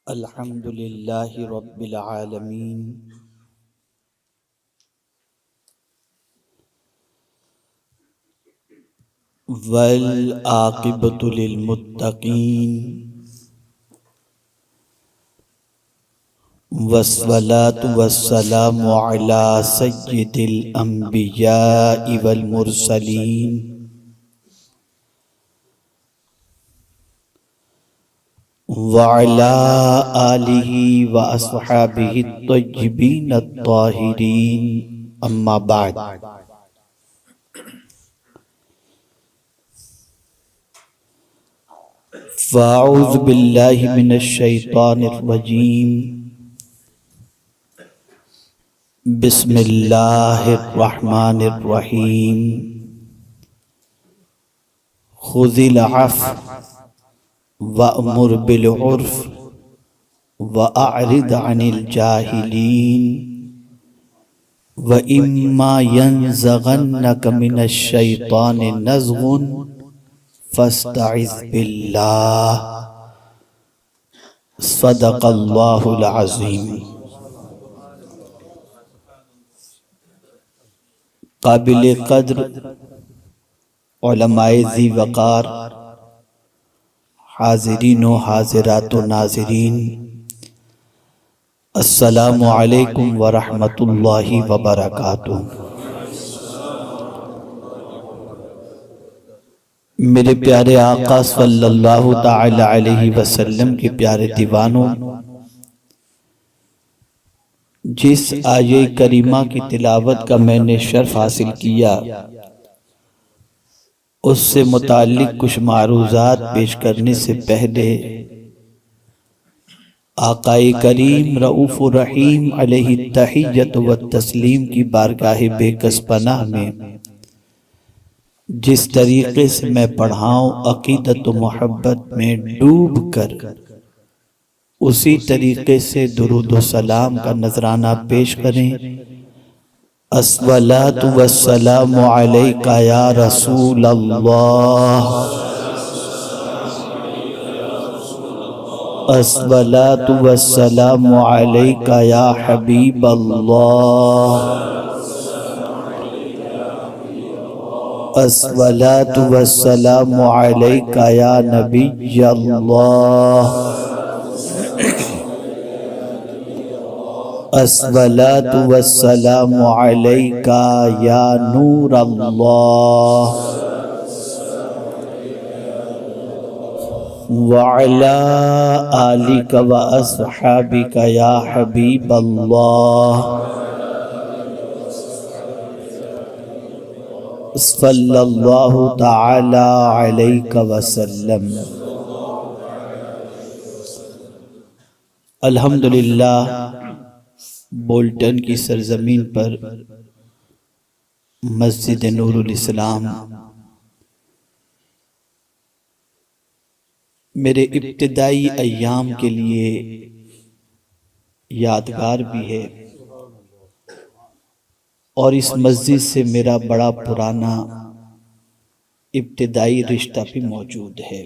الحمد للہ رب العالمین والعاقبۃ للمتقین والصلاة والسلام علی سید الانبیاء والمرسلین وعلى آلہ واصحابہ الطیبین الطاہرین اما بعد فاعوذ باللہ من الشیطان الرجیم بسم اللہ الرحمن الرحیم خذ العفو وَأْمُرْ بِالْعُرْفِ وَأَعْرِضْ عَنِ الْجَاهِلِينَ وَإِمَّا يَنزَغَنَّكَ مِنَ الشَّيْطَانِ نَزْغٌ فَاسْتَعِذْ بِاللَّهِ صدق اللہ العظیم۔ قابل قدر علماء ذی وقار، حاضرین و حاضرات و ناظرین، السلام علیکم ورحمۃ اللہ وبرکاتہ۔ میرے پیارے آقا صلی اللہ تعالی علیہ وسلم کے پیارے دیوانوں، جس آیہ کریمہ کی تلاوت کا میں نے شرف حاصل کیا، اس سے متعلق کچھ معروضات پیش کرنے سے پہلے آقا کریم رؤوف الرحیم علیہ التحیۃ والتسلیم کی بارگاہ بے کس پناہ میں جس طریقے سے میں پڑھاؤں عقیدت و محبت میں ڈوب کر اسی طریقے سے درود و سلام کا نذرانہ پیش کریں۔ الصلاۃ والسلام علیک یا رسول اللہ، الصلاۃ والسلام علیک یا حبیب اللہ، الصلاۃ والسلام علیک یا نبی اللہ، الصلاۃ والسلام علیک یا نور اللہ، وعلی آلک واصحابک یا حبیب اللہ، صلی اللہ تعالی علیہ وسلم۔ الحمدللہ بولٹن کی سرزمین پر مسجد نور الاسلام میرے ابتدائی ایام کے لیے یادگار بھی ہے، اور اس مسجد سے میرا بڑا پرانا ابتدائی رشتہ بھی موجود ہے،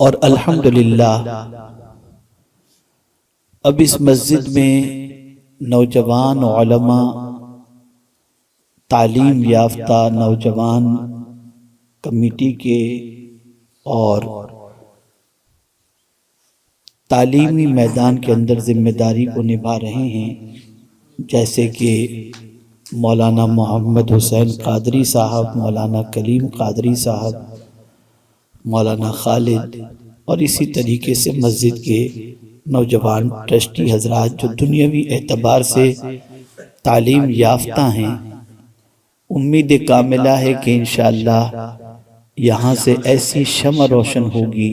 اور الحمدللہ اب اس مسجد میں نوجوان علماء، تعلیم یافتہ نوجوان کمیٹی کے اور تعلیمی میدان کے اندر ذمہ داری کو نبھا رہے ہیں، جیسے کہ مولانا محمد حسین قادری صاحب، مولانا کلیم قادری صاحب، مولانا خالد، اور اسی طریقے سے مسجد کے نوجوان ٹرسٹی حضرات جو دنیاوی اعتبار سے تعلیم یافتہ ہیں۔ امید کاملہ ہے کہ انشاءاللہ یہاں سے ایسی شمع روشن ہوگی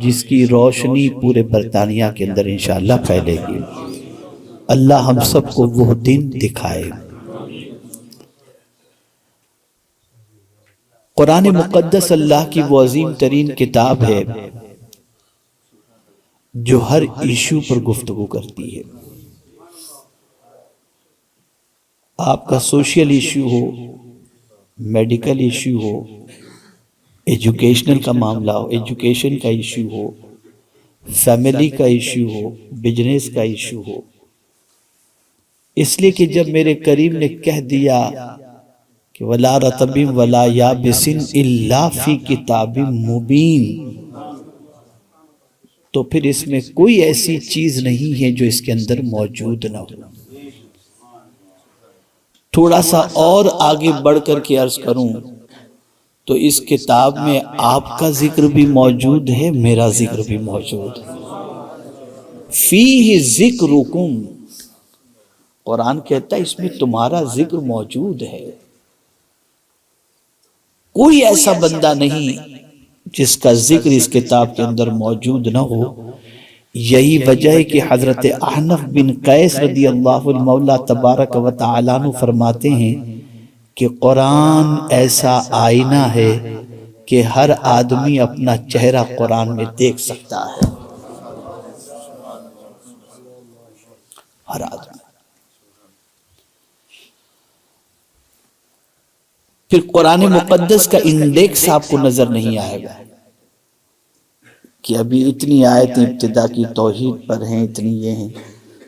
جس کی روشنی پورے برطانیہ کے اندر انشاءاللہ پھیلے گی۔ اللہ ہم سب کو وہ دن دکھائے۔ قرآن مقدس اللہ کی وہ عظیم ترین کتاب ہے جو ہر ایشو پر گفتگو کرتی ہے۔ آپ کا سوشل ایشو ہو، میڈیکل ایشو ہو، ایجوکیشنل کا معاملہ ہو، ایجوکیشن کا ایشو ہو، فیملی کا ایشو ہو، بزنس کا ایشو ہو، اس لیے کہ جب میرے کریم نے کہہ دیا کہ وَلَا رَطْبٍ وَلَا يَابِسٍ إِلَّا فِي كِتَابٍ مُبِينٍ، تو پھر اس میں کوئی ایسی چیز نہیں ہے جو اس کے اندر موجود نہ ہو۔ تھوڑا سا اور آگے بڑھ کر کے عرض کروں تو اس کتاب میں آپ کا ذکر بھی موجود ہے، میرا ذکر بھی موجود ہے۔ فِيهِ ذِكْرُكُمْ، قرآن کہتا ہے اس میں تمہارا ذکر موجود ہے۔ کوئی ایسا بندہ نہیں جس کا ذکر اس کتاب کے اندر موجود نہ ہو۔ یہی وجہ ہے کہ حضرت احنف بن قیس رضی اللہ عنہ مولا تبارک و تعالیٰ عنہ فرماتے ہیں کہ قرآن ایسا آئینہ ہے کہ ہر آدمی اپنا چہرہ قرآن میں دیکھ سکتا ہے، ہر آدمی۔ پھر قرآن مقدس کا انڈیکس آپ کو نظر نہیں آئے گا کہ ابھی اتنی آیتیں ابتدا کی توحید پر ہیں، اتنی یہ ہیں،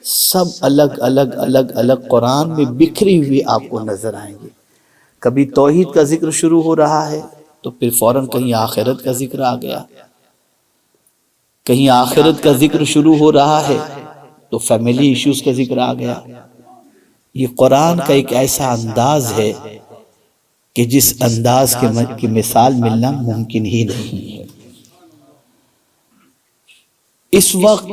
سب الگ الگ الگ الگ قرآن میں بکھری ہوئی آپ کو نظر آئیں گے۔ کبھی توحید کا ذکر شروع ہو رہا ہے تو پھر فوراً کہیں آخرت کا ذکر آ گیا، کہیں آخرت کا ذکر شروع ہو رہا ہے تو فیملی ایشوز کا ذکر آ گیا۔ یہ قرآن کا ایک ایسا انداز ہے کہ جس انداز کی مثال ملنا ممکن ہی نہیں ہے۔ اس وقت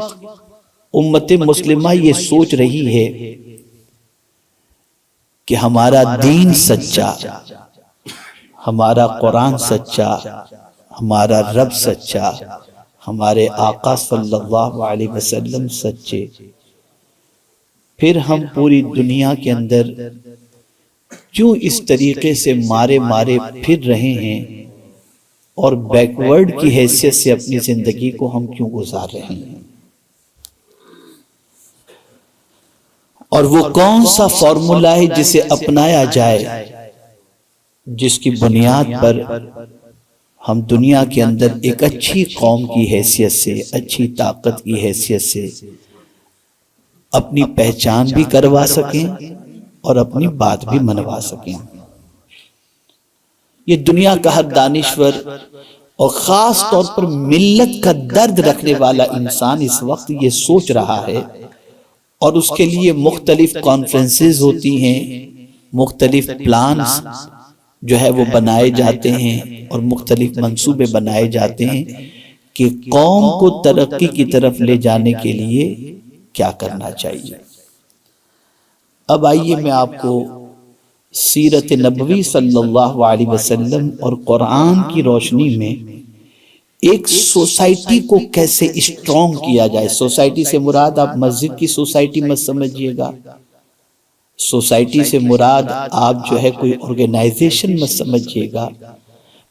امت مسلمہ یہ سوچ رہی ہے کہ ہمارا دین سچا، ہمارا قرآن سچا، ہمارا رب سچا، ہمارے آقا صلی اللہ علیہ وسلم سچے، پھر ہم پوری دنیا کے اندر کیوں اس طریقے سے مارے مارے پھر رہے ہیں اور بیکورڈ کی حیثیت سے اپنی زندگی کو ہم کیوں گزار رہے ہیں؟ اور وہ کون سا فارمولا ہے جسے اپنایا جائے، جس کی بنیاد پر ہم دنیا کے اندر ایک اچھی قوم کی حیثیت سے، اچھی طاقت کی حیثیت سے اپنی پہچان بھی کروا سکیں اور اپنی بات بھی منوا سکیں؟ یہ دنیا کا ہر دانشور اور خاص طور پر ملت کا درد رکھنے والا انسان اس وقت یہ سوچ رہا ہے، اور اس کے لیے مختلف کانفرنسز ہوتی ہیں، مختلف پلانز جو ہے وہ بنائے جاتے ہیں اور مختلف منصوبے بنائے جاتے ہیں کہ قوم کو ترقی کی طرف لے جانے کے لیے کیا کرنا چاہیے۔ اب آئیے میں آپ کو سیرت نبوی صلی اللہ علیہ وسلم اور قرآن کی روشنی میں ایک سوسائٹی کو کیسے اسٹرانگ کیا جائے۔ سوسائٹی سے مراد آپ مسجد کی سوسائٹی مت سمجھیے گا، سوسائٹی سے مراد آپ جو ہے کوئی آرگنائزیشن مت سمجھیے گا،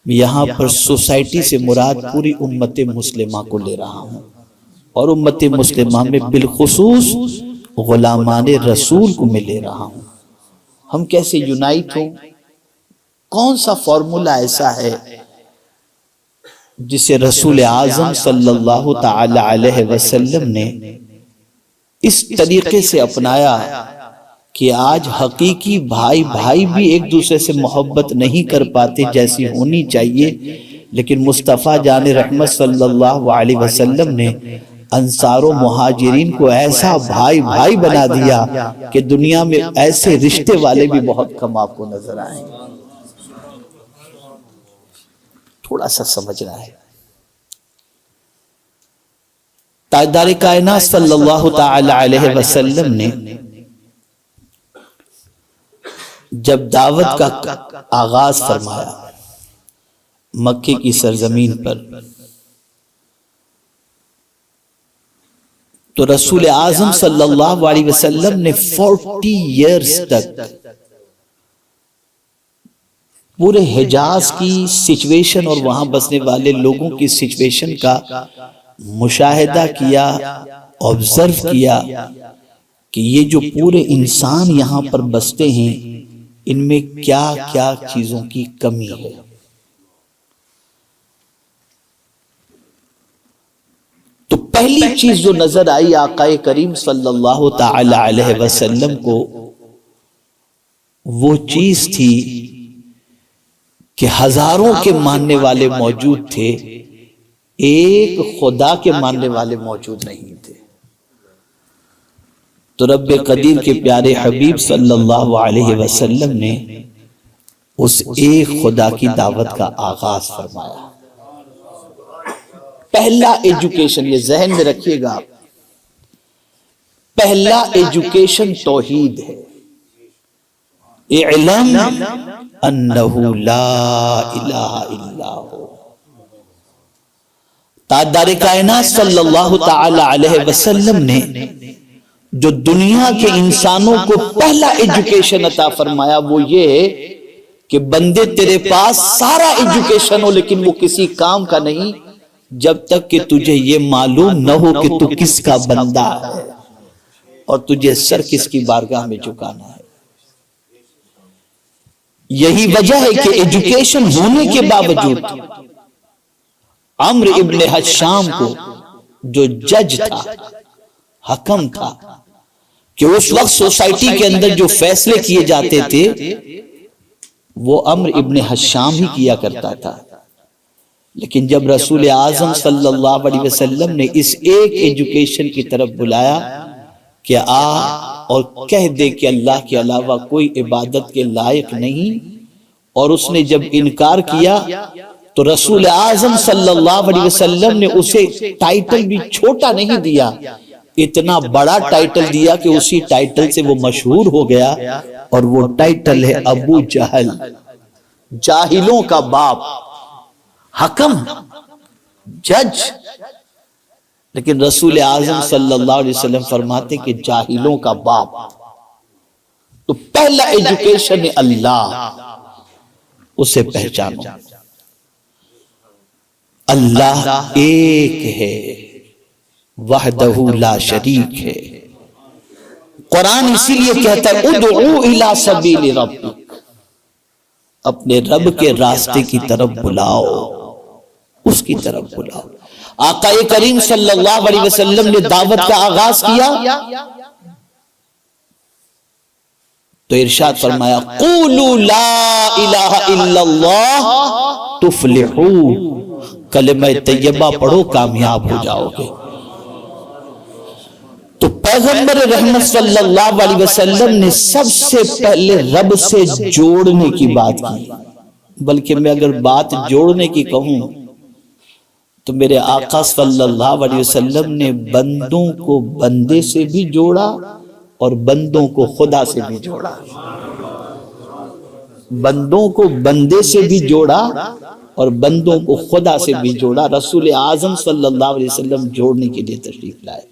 یہاں پر سوسائٹی سے مراد پوری امت مسلمہ کو لے رہا ہوں، اور امت مسلمہ میں بالخصوص غلامان رسول کو میں لے رہا ہوں۔ ہم کیسے یونائٹ ہوں؟ کون سا فارمولا ایسا ہے جسے رسول اعظم صلی اللہ تعالی علیہ وسلم نے اس طریقے سے اپنایا کہ آج حقیقی بھائی بھائی بھی ایک دوسرے سے محبت نہیں کر پاتے جیسی ہونی چاہیے، لیکن مصطفیٰ جان رحمت صلی اللہ علیہ وسلم نے انصار و مہاجرین کو ایسا بھائی بھائی بنا دیا کہ دنیا میں ایسے رشتے والے بھی بہت کم آپ کو نظر آئیں گے۔ تھوڑا سا سمجھنا ہے۔ تاجدار کائنات صلی اللہ تعالی علیہ وسلم نے جب دعوت کا آغاز فرمایا مکے کی سرزمین پر، تو رسول اعظم صلی اللہ علیہ وسلم نے 40 ایئرز تک پورے حجاز کی سچویشن اور وہاں بسنے والے لوگوں کی سچویشن کا مشاہدہ کیا، آبزرو کیا کہ یہ جو پورے انسان یہاں پر بستے ہیں ان میں کیا کیا چیزوں کی کمی ہے۔ پہلی چیز جو نظر آئی آقا کریم صلی اللہ تعالی علیہ وسلم کو وہ چیز تھی کہ ہزاروں کے ماننے والے موجود تھے، ایک خدا کے ماننے والے موجود نہیں تھے۔ تو رب قدیر کے پیارے حبیب صلی اللہ علیہ وسلم نے اس ایک خدا کی دعوت کا آغاز فرمایا۔ پہلا ایجوکیشن، یہ ذہن میں رکھیے گا، پہلا ایجوکیشن توحید ہے۔ اعلم انہ لا الہ الا ہو۔ تاجدار کائنات صلی اللہ تعالی علیہ وسلم نے جو دنیا کے انسانوں کو پہلا ایجوکیشن عطا فرمایا وہ یہ ہے کہ بندے تیرے پاس سارا ایجوکیشن ہو لیکن وہ کسی کام کا نہیں جب تک کہ تجھے یہ معلوم نہ ہو کہ تو کس کا بندہ ہے اور تجھے سر کس کی بارگاہ میں جھکانا ہے۔ یہی وجہ ہے کہ ایجوکیشن ہونے کے باوجود عمرو ابن حشام کو جو جج تھا، حکم تھا، کہ اس وقت سوسائٹی کے اندر جو فیصلے کیے جاتے تھے وہ عمرو ابن حشام ہی کیا کرتا تھا، لیکن جب رسول اعظم صلی اللہ علیہ وسلم نے اس ایک ایجوکیشن کی طرف بلایا کہ آ اور کہہ دے کہ اللہ کے علاوہ کوئی عبادت کے لائق نہیں، اور اس نے جب انکار کیا تو رسول اعظم صلی اللہ علیہ وسلم نے اسے ٹائٹل بھی چھوٹا نہیں دیا، اتنا بڑا ٹائٹل دیا کہ اسی ٹائٹل سے وہ مشہور ہو گیا، اور وہ ٹائٹل ہے ابو جہل، جاہلوں کا باپ، حکم، جج۔ لیکن رسول اعظم صلی اللہ علیہ وسلم فرماتے کہ جاہلوں کا باپ۔ تو پہلا ایجوکیشن ہے اللہ، اسے پہچانو۔ اللہ ایک ہے، وحدہ لا شریک ہے۔ قرآن اسی لیے کہتا ہے ادعو الی سبیل ربک، اپنے رب کے راستے کی طرف بلاؤ، اس کی طرف بلاؤ۔ آقا کریم صلی اللہ علیہ وسلم نے دعوت کا آغاز کیا تو ارشاد فرمایا قولوا لا الہ الا اللہ تفلحوا، کلمہ طیبہ پڑھو کامیاب ہو جاؤ گے۔ تو پیغمبر رحمت صلی اللہ علیہ وسلم نے سب سے پہلے رب سے جوڑنے کی بات کی، بلکہ میں اگر بات جوڑنے کی کہوں تو میرے آقا صلی اللہ علیہ وسلم نے بندوں کو بندے سے بھی جوڑا اور بندوں کو خدا سے بھی جوڑا، بندوں کو بندے سے بھی جوڑا اور بندوں کو خدا سے بھی جوڑا۔ رسول اعظم صلی اللہ علیہ وسلم جوڑنے کے لیے تشریف لائے۔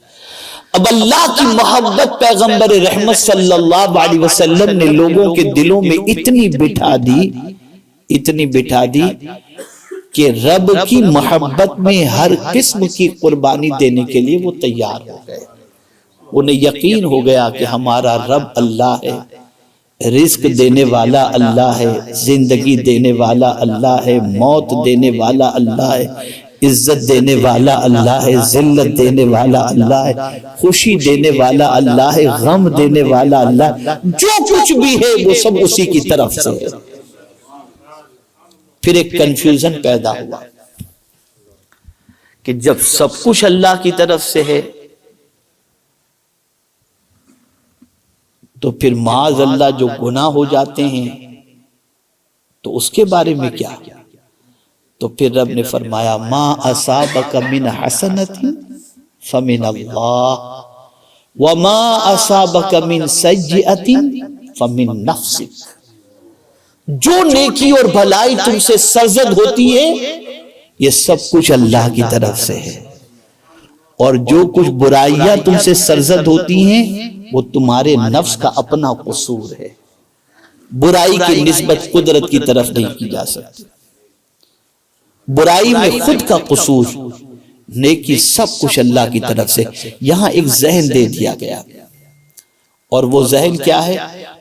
اب اللہ کی محبت پیغمبر رحمت صلی اللہ علیہ وسلم نے لوگوں کے دلوں میں اتنی بٹھا دی کہ رب کی محبت میں ہر قسم کی قربانی دینے کے لیے وہ تیار ہو گئے۔ انہیں یقین ہو گیا کہ ہمارا رب اللہ ہے، رزق دینے والا اللہ ہے، زندگی دینے والا اللہ ہے، موت دینے والا اللہ ہے، عزت دینے والا اللہ ہے، ذلت دینے والا اللہ ہے، خوشی دینے والا اللہ ہے، غم دینے والا اللہ ہے، جو کچھ بھی ہے وہ سب اسی کی طرف سے ہے۔ پھر ایک کنفیوژن پیدا ہوا کہ جب سب کچھ اللہ کی طرف سے ہے تو پھر معاذ اللہ جو گناہ ہو جاتے ہیں تو اس کے بارے میں کیا؟ تو پھر رب نے فرمایا ما اصابک من حسنۃ فمن اللہ وما اصابک من سیئۃ فمن نفسک، جو نیکی اور بھلائی تم سے سرزد ہوتی ہے یہ سب کچھ اللہ کی طرف سے ہے، اور جو کچھ برائیاں تم سے سرزد ہوتی ہیں وہ تمہارے نفس کا اپنا قصور ہے۔ برائی کی نسبت قدرت کی طرف نہیں کی جا سکتی، برائی میں خود کا قصور، نیکی سب کچھ اللہ کی طرف سے۔ یہاں ایک ذہن دے دیا گیا، اور وہ ذہن کیا ہے؟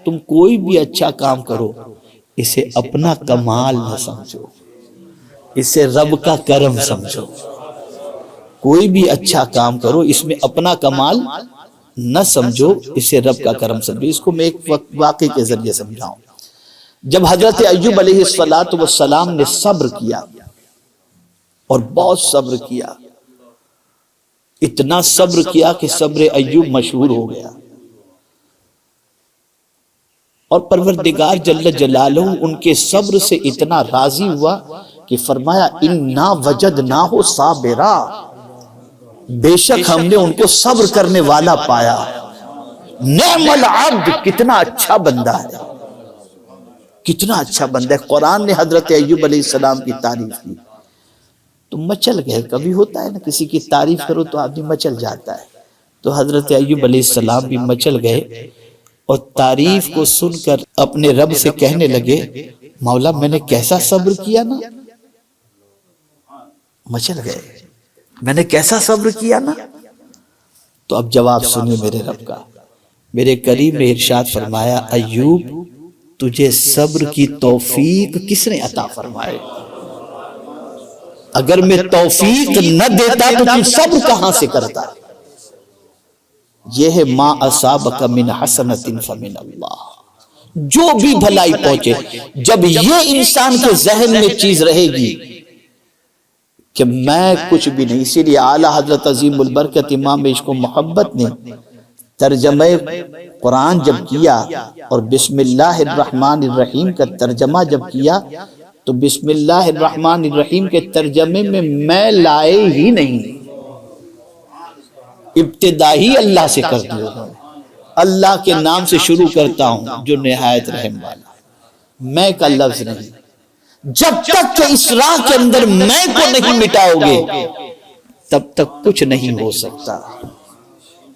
تم کوئی بھی اچھا کام کرو اسے اپنا کمال نہ سمجھو، اسے رب کا کرم سمجھو۔ کوئی بھی اچھا کام کرو اس میں اپنا کمال نہ سمجھو، اسے رب کا کرم سمجھو۔ اس کو میں ایک واقعے کے ذریعے سمجھاؤں۔ جب حضرت ایوب علیہ السلام نے صبر کیا اور بہت صبر کیا، اتنا صبر کیا کہ صبر ایوب مشہور ہو گیا، اور پروردگار جل جلالہ ان کے صبر سے اتنا راضی ہوا کہ فرمایا اِنَّا وَجَدْنَاهُ صَابِرًا، بے شک ہم نے ان کو صبر کرنے والا پایا۔ نعم العبد، کتنا اچھا بندہ ہے، کتنا اچھا بندہ ہے۔ قرآن نے حضرت ایوب علیہ السلام کی تعریف کی تو مچل گئے۔ کبھی ہوتا ہے نا کسی کی تعریف کرو تو آدمی مچل جاتا ہے، تو حضرت ایوب علیہ السلام بھی مچل گئے اور تعریف کو سن کر اپنے رب سے کہنے لگے مولا میں نے کیسا صبر کیا نا، مچل گئے، میں نے کیسا صبر کیا نا۔ تو اب جواب سنیے میرے رب کا۔ میرے کریم نے ارشاد فرمایا ایوب تجھے صبر کی توفیق کس نے عطا فرمائے؟ اگر میں توفیق نہ دیتا تو تم صبر کہاں سے کرتا؟ یہ ہے ما اصابک من حسنۃ فمن اللہ، جو بھی بھلائی پہنچے، جب یہ انسان کے ذہن میں چیز رہے گی کہ میں کچھ بھی نہیں، اسی لیے اعلیٰ حضرت عظیم البرکت امام عشق و محبت نے ترجمہ قرآن جب کیا اور بسم اللہ الرحمن الرحیم کا ترجمہ جب کیا تو بسم اللہ الرحمن الرحیم کے ترجمے میں لائے ہی نہیں، ابتدا ہی اللہ سے کر دیا۔ اللہ کے نام سے شروع کرتا ہوں جو نہایت رحم والا، میں کا لفظ نہیں۔ جب تک کہ اس راہ کے اندر میں کو نہیں مٹاؤ گے تب تک کچھ نہیں ہو سکتا۔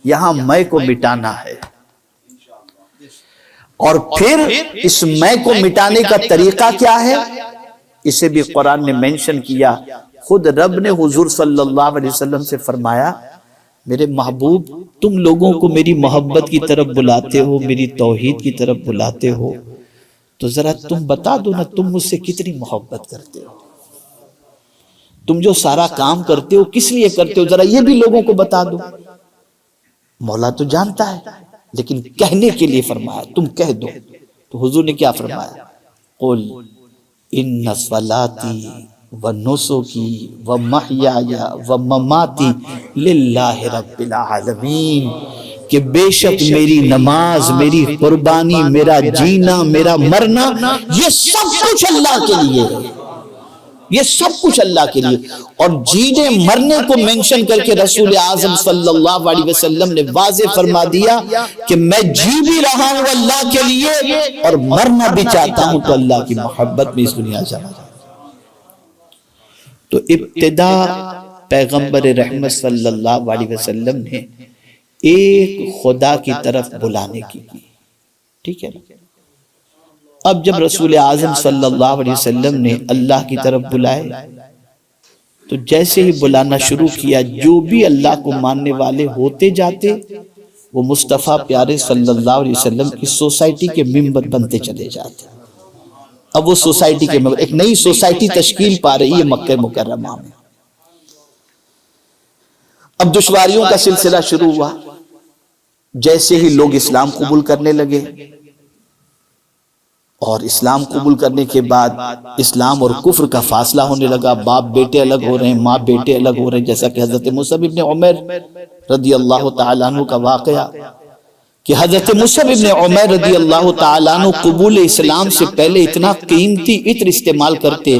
یہاں میں کو مٹانا ہے، اور پھر اس میں کو مٹانے کا طریقہ کیا ہے اسے بھی قرآن نے مینشن کیا۔ خود رب نے حضور صلی اللہ علیہ وسلم سے فرمایا میرے محبوب تم لوگوں کو میری محبت کی طرف بلاتے ہو، میری توحید کی طرف بلاتے ہو، تو ذرا تم بتا دو نا تم مجھ سے کتنی محبت کرتے ہو، تم جو سارا کام کرتے ہو کس لیے کرتے ہو، ذرا یہ بھی لوگوں کو بتا دو۔ مولا تو جانتا ہے لیکن کہنے کے لیے فرمایا تم کہہ دو۔ تو حضور نے کیا فرمایا قل ان صلاتی ونسکی ومحیای ومماتی للہ رب العالمین، کہ بے شک میری نماز، میری قربانی، میرا جینا، میرا مرنا، یہ سب کچھ اللہ کے لیے ہے، یہ سب کچھ اللہ کے لیے۔ اور جینے مرنے کو منشن کر کے رسول اعظم صلی اللہ علیہ وسلم نے واضح فرما دیا کہ میں جی بھی رہا ہوں اللہ کے لیے اور مرنا بھی چاہتا ہوں تو اللہ کی محبت میں اس دنیا چلا جاتا۔ تو ابتدا پیغمبر رحمت صلی اللہ علیہ وسلم نے ایک خدا کی طرف بلانے کی، ٹھیک ہے۔ اب جب رسول اعظم صلی اللہ علیہ وسلم نے اللہ کی طرف بلائے تو جیسے ہی بلانا شروع کیا جو بھی اللہ کو ماننے والے ہوتے جاتے وہ مصطفیٰ پیارے صلی اللہ علیہ وسلم کی سوسائٹی کے ممبر بنتے چلے جاتے۔ اب وہ سوسائٹی کے ممبر، ایک نئی سوسائٹی تشکیل پا رہی ہے مکہ مکرمہ میں۔ اب دشواریوں کا سلسلہ شروع ہوا، جیسے ہی لوگ اسلام قبول کرنے لگے اور اسلام قبول کرنے کے بعد اسلام اور کفر کا فاصلہ ہونے لگا، باپ بیٹے الگ ہو رہے ہیں، ماں بیٹے الگ ہو رہے ہیں، جیسا کہ حضرت مصعب ابن عمیر رضی اللہ تعالیٰ عنہ کا واقعہ کہ حضرت مصعب ابن عمیر رضی اللہ تعالیٰ عنہ قبول اسلام سے پہلے اتنا قیمتی عطر استعمال کرتے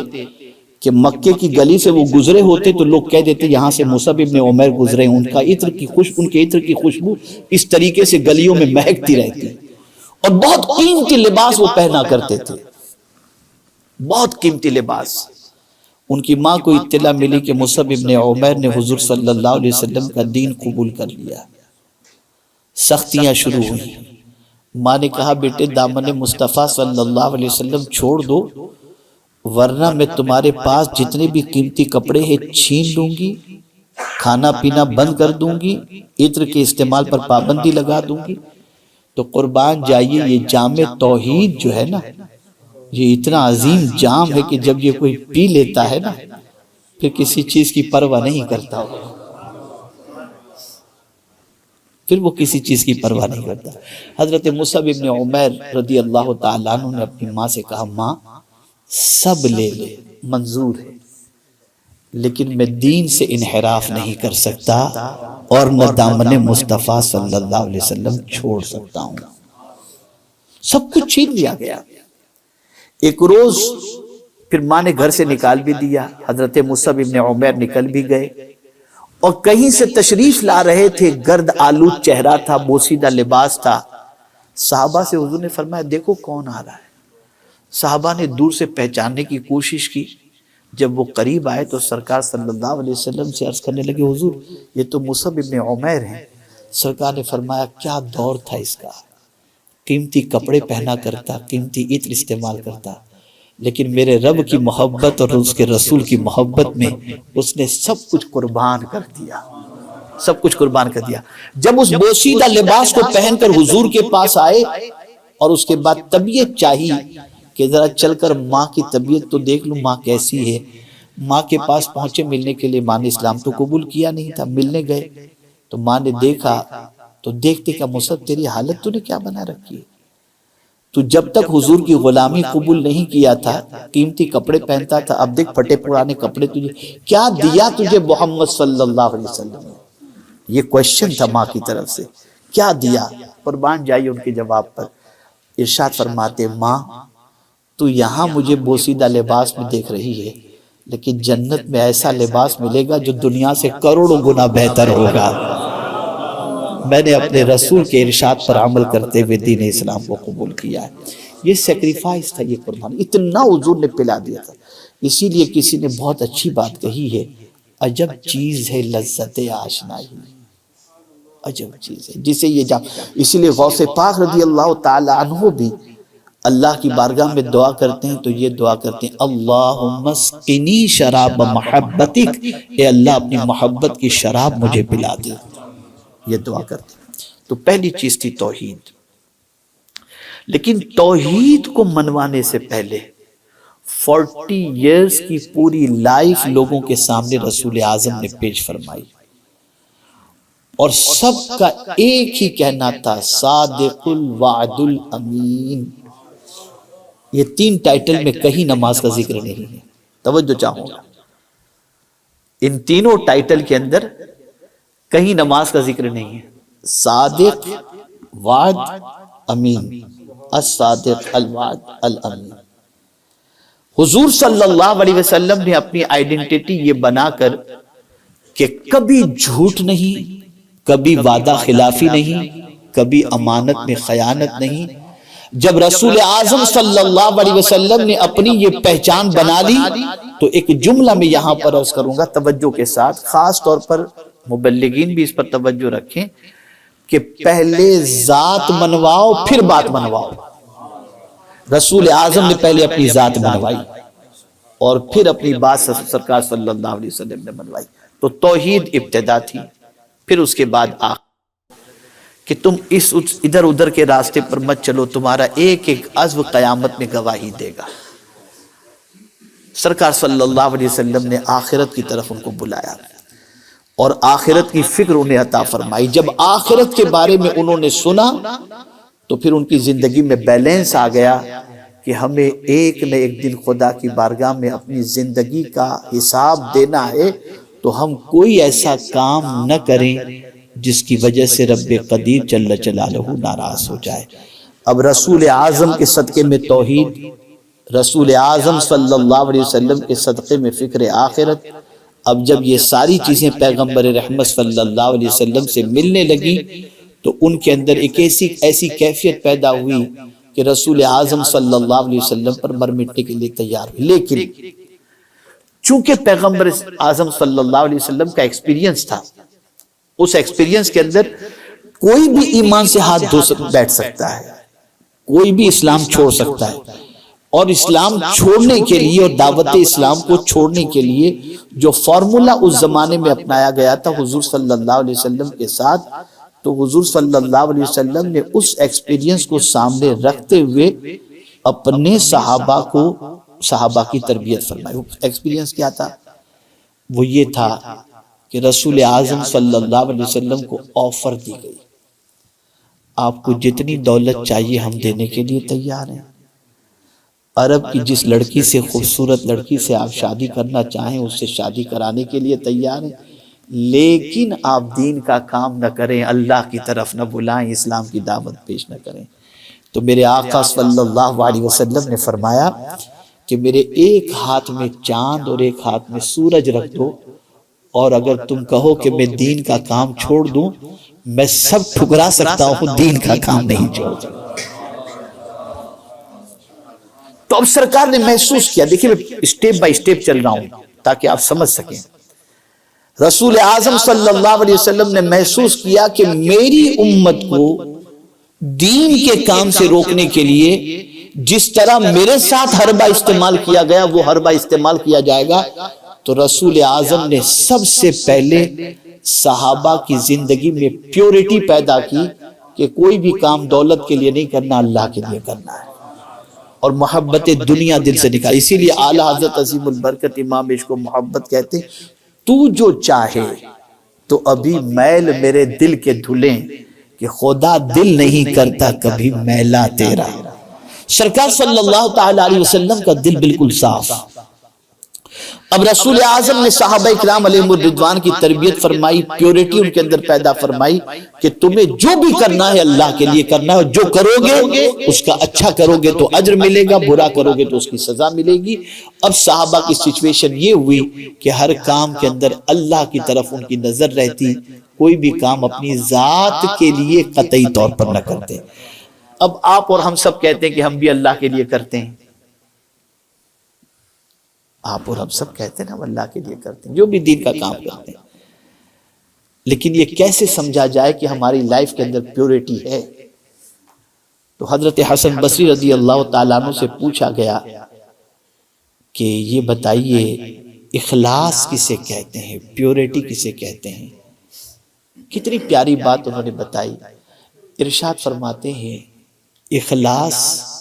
کہ مکے کی گلی سے وہ گزرے ہوتے تو لوگ کہہ دیتے یہاں سے مصعب ابن عمیر گزرے ہیں، ان کے عطر کی خوشبو اس طریقے سے گلیوں میں مہکتی رہتی، اور بہت قیمتی لباس وہ پہنا کرتے تھے، بہت قیمتی لباس۔ ان کی ماں کو اطلاع ملی کہ مصعب ابن عمیر نے حضور صلی اللہ علیہ وسلم کا دین قبول کر لیا، سختیاں شروع ہوئی۔ ماں نے کہا بیٹے دامن مصطفیٰ صلی اللہ علیہ وسلم چھوڑ دو ورنہ میں تمہارے پاس جتنے بھی قیمتی کپڑے ہیں چھین لوں گی، کھانا پینا بند کر دوں گی، عطر کے استعمال پر پابندی لگا دوں گی۔ تو قربان جائیے یہ جام توحید جو ہے نا یہ اتنا عظیم جام ہے کہ جب یہ کوئی پی لیتا ہے نا پھر کسی چیز کی پرواہ نہیں کرتا ہو۔ پھر وہ کسی چیز کی پرواہ نہیں کرتا۔ حضرت مصعب ابن عمیر رضی اللہ تعالیٰ عنہ نے اپنی ماں سے کہا ماں سب لے لے منظور ہے، لیکن میں دین سے انحراف نہیں کر سکتا اور نہ دامن مصطفیٰ صلی اللہ علیہ وسلم چھوڑ سکتا ہوں۔ سب کچھ چھین لیا گیا۔ ایک روز پھر ماں نے گھر سے نکال بھی دیا، حضرت مصعب ابن عمیر نکل بھی گئے اور کہیں سے تشریف لا رہے تھے، گرد آلود چہرہ تھا، بوسیدہ لباس تھا۔ صحابہ سے حضور نے فرمایا دیکھو کون آ رہا ہے۔ صحابہ نے دور سے پہچاننے کی کوشش کی، جب وہ قریب آئے تو سرکار صلی اللہ علیہ وسلم سے عرض کرنے لگے حضور یہ تو مصعب ابن عمیر ہیں۔ سرکار نے فرمایا کیا دور تھا اس کا، قیمتی کپڑے پہنا کرتا، قیمتی عطر استعمال کرتا، لیکن میرے رب کی محبت اور اس کے رسول کی محبت میں اس نے سب کچھ قربان کر دیا، سب کچھ قربان کر دیا۔ جب اس بوسیدہ لباس کو پہن کر حضور کے پاس آئے اور اس کے بعد طبیعت چاہی کہ ذرا چل کر ماں کی طبیعت تو دیکھ لوں ماں کیسی ہے، ماں کے پاس پہنچے ملنے کے لیے، ماں نے اسلام تو قبول کیا نہیں تھا، ملنے گئے تو ماں نے دیکھا تو دیکھتے کہ مصعب تیری حالت تو نے کیا بنا رکھی ہے، تو جب تک حضور کی غلامی قبول نہیں کیا تھا قیمتی کپڑے پہنتا تھا، اب دیکھ پھٹے پرانے کپڑے تجھے کیا دیا تجھے محمد صلی اللہ علیہ وسلم نے۔ یہ کوشچن تھا ماں کی طرف سے، کیا دیا؟ قربان جائیے ان کے جواب پر۔ ارشاد فرماتے ماں تو یہاں مجھے بوسیدہ لباس میں دیکھ رہی ہے، لیکن جنت میں ایسا لباس ملے گا جو دنیا سے کروڑوں گنا بہتر ہوگا۔ میں نے اپنے رسول کے ارشاد پر عمل کرتے ہوئے دین اسلام کو قبول کیا ہے۔ یہ سیکریفائس تھا، یہ قربانی، اتنا حضور نے پلا دیا تھا۔ اسی لیے کسی نے بہت اچھی بات کہی ہے، عجب چیز ہے لذت آشنائی، عجب چیز ہے جسے یہ جا۔ اسی لیے غوث پاک رضی اللہ تعالی عنہ بھی اللہ کی بارگاہ میں دعا کرتے ہیں تو یہ دعا کرتے ہیں اللہم اسقنی شراب محبتک، اے اللہ اپنی محبت کی شراب مجھے پلا دے، یہ دعا کرتے ہیں۔ تو پہلی چیز تھی توحید، لیکن توحید کو منوانے سے پہلے 40 ایئرز کی پوری لائف لوگوں کے سامنے رسول اعظم نے پیش فرمائی، اور سب کا ایک ہی کہنا تھا صادق الوعد الامین۔ یہ 3 ٹائٹل میں کہیں نماز کا ذکر نہیں ہے، توجہ چاہوں گا، ان تینوں ٹائٹل کے اندر کہیں نماز کا ذکر نہیں ہے۔ صادق، وعد، امین، الصادق، الوعد، الامین۔ حضور صلی اللہ علیہ وسلم نے اپنی آئیڈینٹیٹی یہ بنا کر کہ کبھی جھوٹ نہیں، کبھی وعدہ خلافی نہیں، کبھی امانت میں خیانت نہیں۔ جب رسول اعظم صلی اللہ علیہ وسلم نے اپنی یہ پہچان بنا لی تو ایک جملہ میں یہاں پر عرض کروں گا توجہ کے ساتھ، خاص طور پر مبلغین بھی اس پر توجہ رکھیں کہ پہلے ذات منواؤ پھر بات منواؤ۔ رسول اعظم نے پہلے اپنی ذات منوائی اور پھر اپنی بات سرکار صلی اللہ علیہ وسلم نے منوائی۔ تو توحید ابتدا تھی، پھر اس کے بعد آخر کہ تم اس ادھر ادھر کے راستے پر مت چلو، تمہارا ایک ایک عزو قیامت میں گواہی دے گا۔ سرکار صلی اللہ علیہ وسلم نے آخرت کی طرف ان کو بلایا اور آخرت کی فکر انہیں عطا فرمائی۔ جب آخرت کے بارے میں انہوں نے سنا تو پھر ان کی زندگی میں بیلنس آ گیا کہ ہمیں ایک نہ ایک دن خدا کی بارگاہ میں اپنی زندگی کا حساب دینا ہے، تو ہم کوئی ایسا کام نہ کریں جس کی وجہ سے رب قدیر جل جلالہ ناراض ہو جائے۔ اب رسول اعظم کے صدقے میں توحید، رسول اعظم صلی اللہ علیہ وسلم کے صدقے میں فکر آخرت، اب جب یہ ساری چیزیں پیغمبر رحمت صلی اللہ علیہ وسلم سے ملنے لگی تو ان کے اندر ایک ایسی کیفیت پیدا ہوئی کہ رسول اعظم صلی اللہ علیہ وسلم پر مر مٹنے کے لیے تیار ہوئی۔ لیکن چونکہ پیغمبر اعظم صلی اللہ علیہ وسلم کا ایکسپیرینس تھا، اس ایکسپیرینس کے اندر کوئی بھی ایمان سے ہاتھ دھو بیٹھ سکتا ہے، کوئی بھی اسلام چھوڑ سکتا ہے، اور اسلام چھوڑنے کے لیے اور دعوت اسلام کو چھوڑنے کے لیے جو فارمولا اس زمانے میں اپنایا گیا تھا حضور صلی اللہ علیہ وسلم کے ساتھ، تو حضور صلی اللہ علیہ وسلم نے اس ایکسپیرینس کو سامنے رکھتے ہوئے اپنے صحابہ کی تربیت فرمائی۔ ایکسپیرینس کیا تھا؟ وہ یہ تھا کہ رسول اعظم صلی اللہ علیہ وسلم کو آفر دی گئی، آپ کو جتنی دولت چاہیے ہم دینے کے لیے تیار ہیں، عرب کی جس لڑکی سے، خوبصورت لڑکی سے آپ شادی کرنا چاہیں اس سے شادی کرانے کے لیے تیار ہیں، لیکن آپ دین کا کام نہ کریں، اللہ کی طرف نہ بلائیں، اسلام کی دعوت پیش نہ کریں۔ تو میرے آقا صلی اللہ علیہ وسلم نے فرمایا کہ میرے ایک ہاتھ میں چاند اور ایک ہاتھ میں سورج رکھ دو، اور اگر تم کہو کہ میں دین کا کام چھوڑ دوں، میں سب ٹھکرا سکتا ہوں، دین کا کام نہیں چھوڑ سکتا۔ تو اب سرکار نے محسوس کیا، دیکھیں میں اسٹیپ بائی اسٹیپ چل رہا ہوں تاکہ آپ سمجھ سکیں۔ رسول اعظم صلی اللہ علیہ وسلم نے محسوس کیا کہ میری امت کو دین کے کام سے روکنے کے لیے جس طرح میرے ساتھ حربہ استعمال کیا گیا وہ حربہ استعمال کیا جائے گا، تو رسول اعظم نے سب سے پہلے صحابہ کی زندگی میں پیورٹی پیدا کی کہ کوئی بھی کام دولت کے لیے نہیں کرنا، اللہ کے لیے کرنا ہے، اور محبت دنیا دل سے نکال۔ اسی لیے اعلیٰ حضرت عظیم البرکت امام عشق و محبت کہتے ہیں، تو جو چاہے تو ابھی میل میرے دل کے دھلیں، کہ خدا دل نہیں کرتا کبھی میلا تیرا۔ سرکار صلی اللہ تعالی علیہ وسلم کا دل بالکل صاف۔ اب رسول اعظم نے صحابہ اکرام علیہم الرضوان کی تربیت فرمائی، پیورٹی ان کے اندر پیدا فرمائی کہ تمہیں جو بھی کرنا ہے اللہ کے لیے کرنا ہے، اور جو کرو گے اس کا اچھا کرو گے تو اجر ملے گا، برا کرو گے تو اس کی سزا ملے گی۔ اب صحابہ کی سچویشن یہ ہوئی کہ ہر کام کے اندر اللہ کی طرف ان کی نظر رہتی، کوئی بھی کام اپنی ذات کے لیے قطعی طور پر نہ کرتے۔ اب آپ اور ہم سب کہتے ہیں کہ ہم بھی اللہ کے لیے کرتے ہیں، آپ اور ہم سب کہتے ہیں ہم اللہ کے لیے کرتے ہیں، جو بھی دین کا کام کرتے ہیں، لیکن یہ کیسے سمجھا جائے کہ ہماری لائف کے اندر پیورٹی ہے؟ تو حضرت حسن بصری رضی اللہ تعالیٰ عنہ سے پوچھا گیا کہ یہ بتائیے اخلاص کسے کہتے ہیں، پیورٹی کسے کہتے ہیں؟ کتنی پیاری بات انہوں نے بتائی۔ ارشاد فرماتے ہیں اخلاص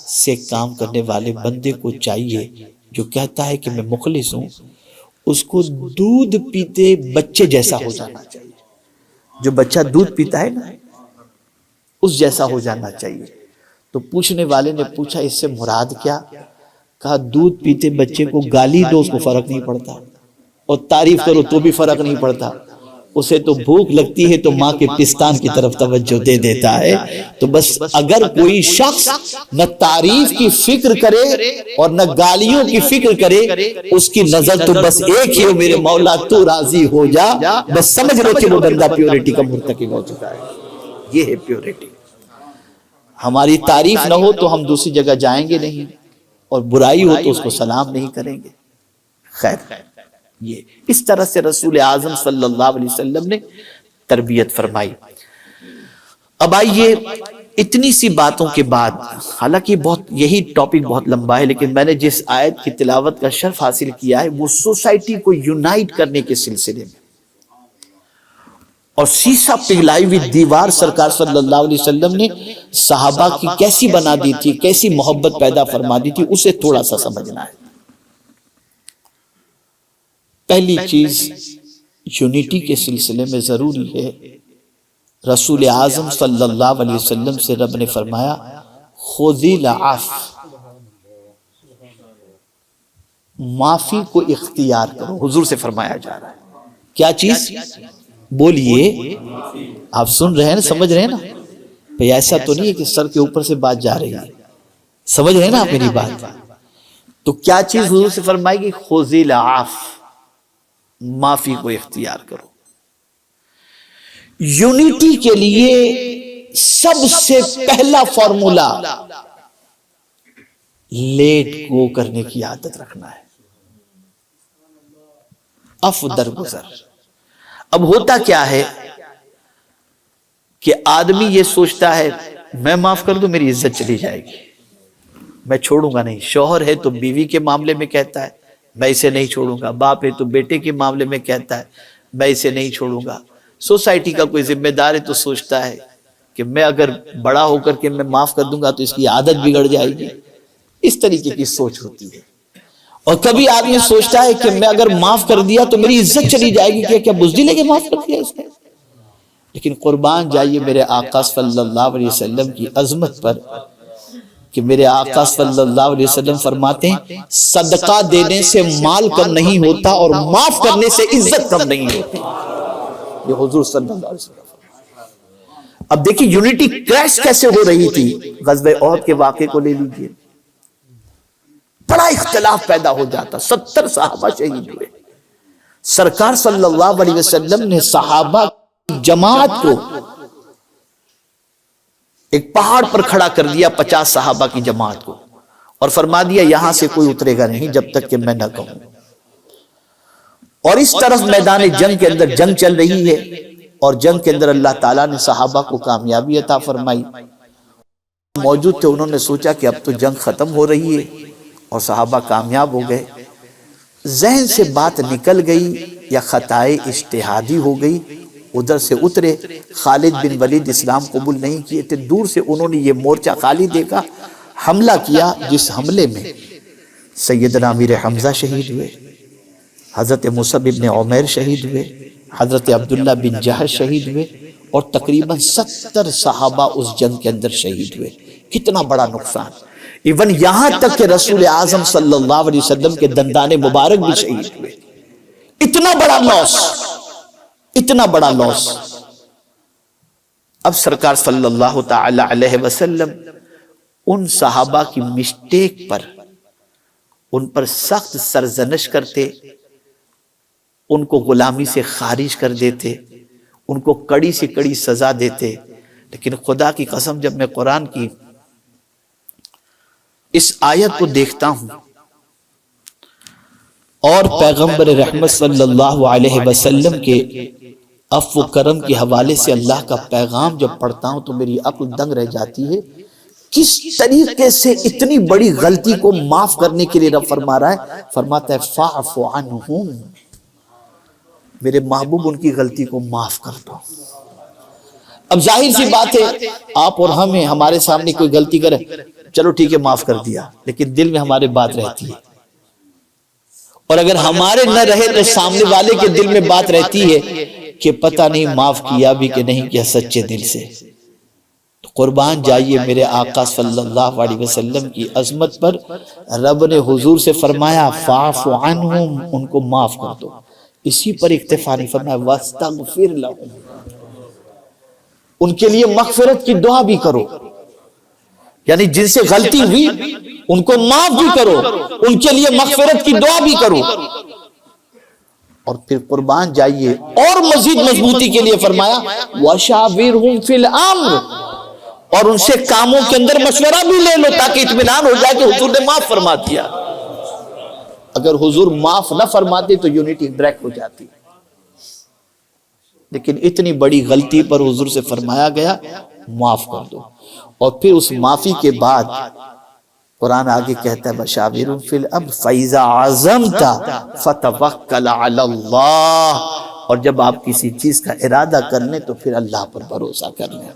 سے کام کرنے والے بندے کو چاہیے جو کہتا ہے کہ میں مخلص ہوں، اس کو دودھ پیتے بچے جیسا ہو جانا چاہیے۔ جو بچہ دودھ پیتا ہے نا اس جیسا ہو جانا چاہیے۔ تو پوچھنے والے نے پوچھا اس سے مراد کیا؟ کہا دودھ پیتے بچے کو گالی دو اس کو فرق نہیں پڑتا، اور تعریف کرو تو بھی فرق نہیں پڑتا، اسے تو بھوک لگتی ہے تو ماں کے پستان کی طرف توجہ دے دیتا ہے۔ تو بس اگر کوئی شخص نہ تعریف کی فکر کرے اور نہ گالیوں کی فکر کرے، اس کی نظر تو بس ایک ہی ہو، میرے مولا تو راضی ہو جا، بس سمجھ لو کہ وہ بندہ پیورٹی کا مرتکب ہو چکا ہے۔ یہ ہے پیورٹی۔ ہماری تعریف نہ ہو تو ہم دوسری جگہ جائیں گے نہیں، اور برائی ہو تو اس کو سلام نہیں کریں گے۔ خیر، یہ اس طرح سے رسول اعظم صلی اللہ علیہ وسلم نے تربیت فرمائی۔ اب آئیے اتنی سی باتوں کے بعد، حالانکہ یہی ٹاپک بہت لمبا ہے، لیکن میں نے جس آیت کی تلاوت کا شرف حاصل کیا ہے وہ سوسائٹی کو یونائٹ کرنے کے سلسلے میں، اور سیسا پگھلائی ہوئی دیوار سرکار صلی اللہ علیہ وسلم نے صحابہ کی کیسی بنا دی تھی، کیسی محبت پیدا فرما دی تھی، اسے تھوڑا سا سمجھنا ہے۔ پہلی چیز یونٹی کے سلسلے میں ضروری ہے، رسول اعظم صلی اللہ علیہ وسلم سے رب نے فرمایا خذی العفو، معافی کو اختیار کرو، حضور سے فرمایا جا رہا ہے۔ کیا چیز؟ بولیے، آپ سن رہے ہیں نا، سمجھ رہے ہیں نا؟ بھئی ایسا تو نہیں ہے کہ سر کے اوپر سے بات جا رہی ہے، سمجھ رہے ہیں نا آپ میری بات؟ تو کیا چیز حضور سے فرمائے گی؟ خذی العفو، معافی کو اختیار کرو۔ یونٹی کے لیے سب سے پہلا فارمولا لیٹ گو کرنے کی عادت رکھنا ہے، عفو درگزر۔ اب ہوتا کیا ہے کہ آدمی یہ سوچتا ہے میں معاف کر دوں میری عزت چلی جائے گی، میں چھوڑوں گا نہیں۔ شوہر ہے تو بیوی کے معاملے میں کہتا ہے میں اسے نہیں چھوڑوں گا، باپ ہے تو بیٹے کے معاملے میں کہتا ہے میں اسے نہیں چھوڑوں گا، سوسائٹی کا کوئی ذمہ دار ہے تو سوچتا ہے کہ میں اگر بڑا ہو کر کے میں معاف کر دوں گا تو اس کی عادت بگڑ جائے گی۔ اس طریقے کی سوچ ہوتی ہے۔ اور کبھی آدمی سوچتا ہے کہ میں اگر معاف کر دیا تو میری عزت چلی جائے گی، کیا بزدل ہے کہ معاف کر دیا اس نے؟ لیکن قربان جائیے میرے آقا صلی اللہ علیہ وسلم کی عظمت پر کہ میرے آقا صلی اللہ علیہ وسلم فرماتے ہیں صدقہ دینے سے مال کم نہیں ہوتا اور معاف کرنے سے عزت کم نہیں ہوتی. یہ حضور صلی اللہ علیہ وسلم. اب دیکھیں یونٹی کریش کیسے ہو رہی تھی. غزوہ احد کے واقعے کو لے لیجئے, بڑا اختلاف پیدا ہو جاتا, 70 صحابہ شہید ہوئے. سرکار صلی اللہ علیہ وسلم نے صحابہ کی جماعت کو ایک پہاڑ پر کھڑا کر دیا, 50 صحابہ کی جماعت کو, اور فرما دیا یہاں سے کوئی اترے گا نہیں جب تک کہ میں نہ کہوں. اور اس طرف میدان جنگ کے اندر جنگ چل رہی ہے, اور جنگ کے اندر اللہ تعالیٰ نے صحابہ کو کامیابی عطا فرمائی. موجود تھے, انہوں نے سوچا کہ اب تو جنگ ختم ہو رہی ہے اور صحابہ کامیاب ہو گئے. ذہن سے بات نکل گئی یا خطائے اجتہادی ہو گئی, ادھر سے اترے. خالد بن ولید اسلام قبول نہیں کیے تھے, دور سے انہوں نے یہ مورچہ خالی دیکھا, حملہ کیا, جس حملے میں سیدنا امیر حمزہ شہید ہوئے, حضرت مصعب بن عمیر شہید ہوئے, حضرت عبداللہ بن جہش شہید ہوئے, اور تقریباً 70 صحابہ اس جنگ کے اندر شہید ہوئے. کتنا بڑا نقصان. ایون یہاں تک کہ رسول اعظم صلی اللہ علیہ وسلم کے دندان مبارک بھی شہید ہوئے. اتنا بڑا لاس, اتنا بڑا لاس. اب سرکار صلی اللہ تعالی علیہ وسلم ان صحابہ کی مسٹیک پر, ان پر سخت سرزنش کرتے, ان کو غلامی سے خارج کر دیتے, ان کو کڑی سے کڑی سزا دیتے. لیکن خدا کی قسم جب میں قرآن کی اس آیت کو دیکھتا ہوں اور پیغمبر رحمت صلی اللہ علیہ وسلم کے عفو و کرم کے حوالے سے اللہ کا پیغام جب پڑھتا ہوں تو میری عقل دنگ رہ جاتی ہے. کس طریقے سے اتنی بڑی غلطی کو معاف کرنے کے لیے رب فرما رہا ہے. فرماتا ہے فاعف عنہم, میرے محبوب ان کی غلطی کو معاف کر دو. اب ظاہر سی بات ہے آپ اور ہمیں, ہمارے سامنے کوئی غلطی کرے, چلو ٹھیک ہے معاف کر دیا, لیکن دل میں ہمارے بات رہتی ہے. اور اگر ہمارے نہ رہے تو سامنے والے کے دل میں بات رہتی ہے کہ پتہ نہیں معاف کیا بھی کہ نہیں کیا سچے دل سے. تو قربان جائیے میرے آقا صلی اللہ علیہ وسلم کی عظمت پر رب نے حضور سے فرمایا فاعف عنہم, ان کو معاف کر دو. اسی پر اکتفا نہیں فرمایا واستغفر لہم, ان کے لیے مغفرت کی دعا بھی کرو. یعنی جن سے غلطی ہوئی ان کو معاف بھی کرو, ان کے لیے مغفرت کی دعا بھی کرو. اور پھر قربان جائیے اور مزید مضبوطی کے لیے فرمایا وَشَاوِرْهُمْ فِي الْأَمْرِ, اور ان سے کاموں کے اندر مشورہ بھی لے لو تاکہ اطمینان ہو جائے کہ حضور نے معاف فرما دیا. اگر حضور معاف نہ فرماتے تو یونٹی بریک ہو جاتی. لیکن اتنی بڑی غلطی پر حضور سے فرمایا گیا معاف کر دو. اور پھر اس معافی کے بعد قرآن آگے کہتا ہے بشاورہم فی الامر فاذا عزمت فتوکل علی اللہ, اور جب آپ کسی چیز کا ارادہ کر لیں تو پھر اللہ پر بھروسہ کر لیں.